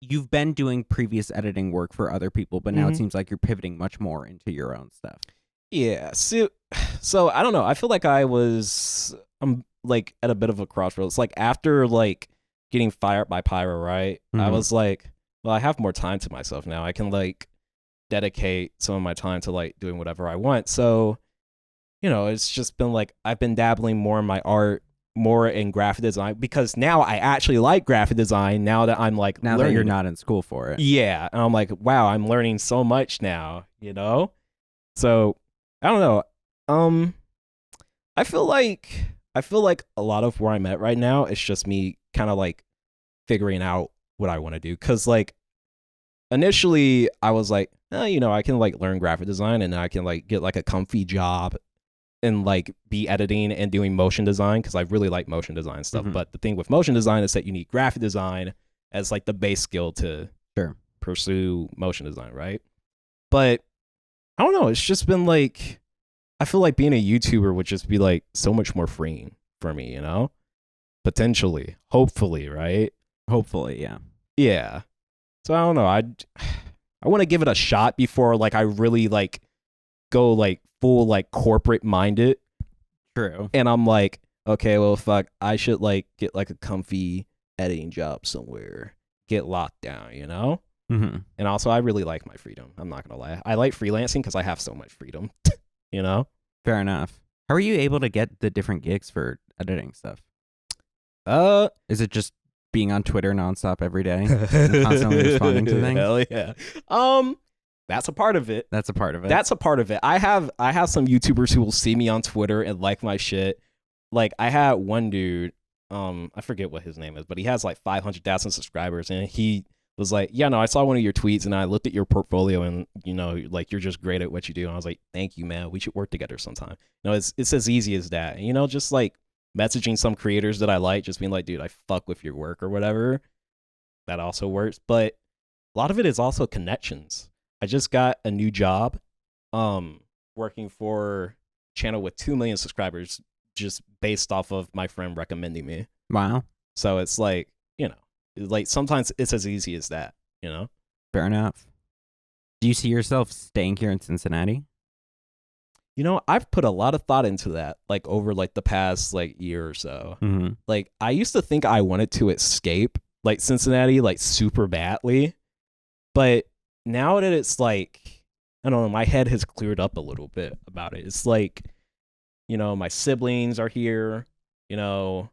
You've been doing previous editing work for other people, but now it seems like you're pivoting much more into your own stuff.
Yeah. So I don't know. I feel like I'm like at a bit of a crossroads. Like after like getting fired by Pyro, right? I was like, well, I have more time to myself now. I can like dedicate some of my time to like doing whatever I want. So, you know, it's just been like I've been dabbling more in my art, more in graphic design, because now I actually like graphic design now that I'm like
now
learning.
That you're not in school for it.
Yeah. And I'm like, wow, I'm learning so much now, you know? So I don't know. I feel like a lot of where I'm at right now is just me kind of like figuring out what I want to do. Cause like initially I was like, you know, I can like learn graphic design and I can like get like a comfy job and like be editing and doing motion design, because I really like motion design stuff. But the thing with motion design is that you need graphic design as like the base skill to pursue motion design, right? But I don't know, it's just been like, I feel like being a YouTuber would just be like so much more freeing for me, you know? Potentially, hopefully, right?
Hopefully, yeah.
Yeah. So I don't know, I want to give it a shot before like I really like go like full like corporate minded.
True.
And I'm like, okay, well fuck, I should like get like a comfy editing job somewhere, get locked down, you know? And also I really like my freedom. I'm not gonna lie, I like freelancing because I have so much freedom. You know?
Fair enough. How are you able to get the different gigs for editing stuff? Is it just being on Twitter nonstop every day and constantly responding to things?
Hell yeah. That's a part of it.
That's a part of it.
That's a part of it. I have some YouTubers who will see me on Twitter and like my shit. Like I had one dude, I forget what his name is, but he has like 500,000 subscribers, and he was like, yeah, no, I saw one of your tweets and I looked at your portfolio and, you know, like you're just great at what you do. And I was like, thank you, man. We should work together sometime. You know, it's as easy as that. And, you know, just like messaging some creators that I like, just being like, dude, I fuck with your work or whatever. That also works. But a lot of it is also connections. I just got a new job working for a channel with 2 million subscribers just based off of my friend recommending me.
Wow.
So it's like, you know, like sometimes it's as easy as that, you know?
Fair enough. Do you see yourself staying here in Cincinnati?
You know, I've put a lot of thought into that, like over like the past like year or so. Like I used to think I wanted to escape like Cincinnati like super badly, but now that it's like, I don't know, my head has cleared up a little bit about it. It's like, you know, my siblings are here, you know,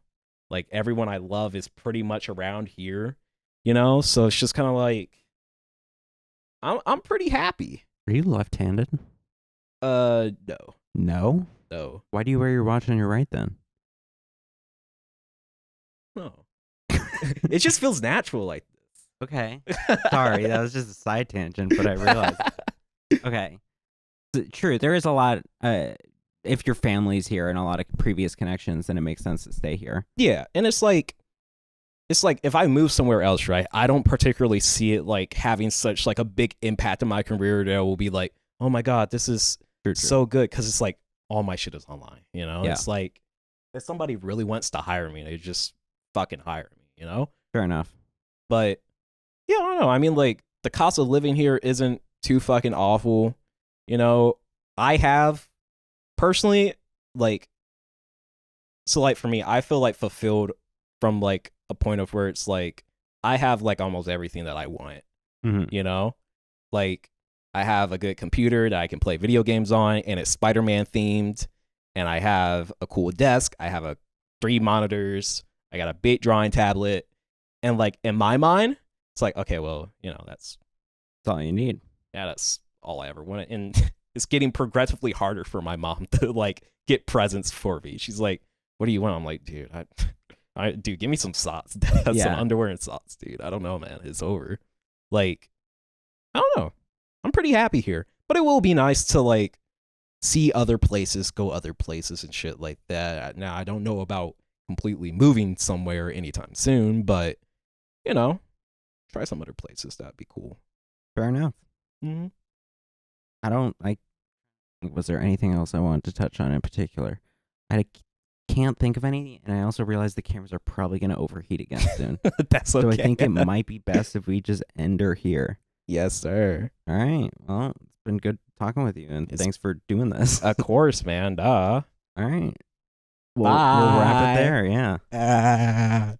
like everyone I love is pretty much around here, you know? So it's just kind of like I'm pretty happy.
Are you left-handed?
No.
No?
No.
Why do you wear your watch on your right then?
No. It just feels natural like this.
Okay. Sorry, that was just a side tangent, but I realized. Okay. True, there is a lot if your family's here and a lot of previous connections, then it makes sense to stay here.
Yeah, and it's like if I move somewhere else, right, I don't particularly see it like having such like a big impact on my career that will be like, oh my god, this is so good, because it's like all my shit is online, you know? Yeah. It's like if somebody really wants to hire me, they just fucking hire me, you know?
Fair enough.
But yeah, I don't know. I mean, like the cost of living here isn't too fucking awful, you know? I have personally, like, so like for me, I feel like fulfilled from like a point of where it's like I have like almost everything that I want, you know? Like I have a good computer that I can play video games on, and it's Spider-Man themed, and I have a cool desk, I have 3 monitors, I got a big drawing tablet, and like in my mind, it's like, okay, well, you know, that's
all you need.
Yeah, that's all I ever wanted. And it's getting progressively harder for my mom to like get presents for me. She's like, what do you want? I'm like, dude, dude, give me some socks. Some underwear and socks, dude. I don't know, man. It's over. Like, I don't know. I'm pretty happy here. But it will be nice to like see other places, go other places and shit like that. Now, I don't know about completely moving somewhere anytime soon, but you know, try some other places. That'd be cool.
Fair enough.
Mm-hmm.
Was there anything else I wanted to touch on in particular? I can't think of any, and I also realize the cameras are probably going to overheat again soon.
That's okay.
So I think it might be best if we just end her here.
Yes, sir.
All right. Well, it's been good talking with you, and thanks for doing this.
Of course, man. Duh.
All right. We'll wrap it there. Yeah.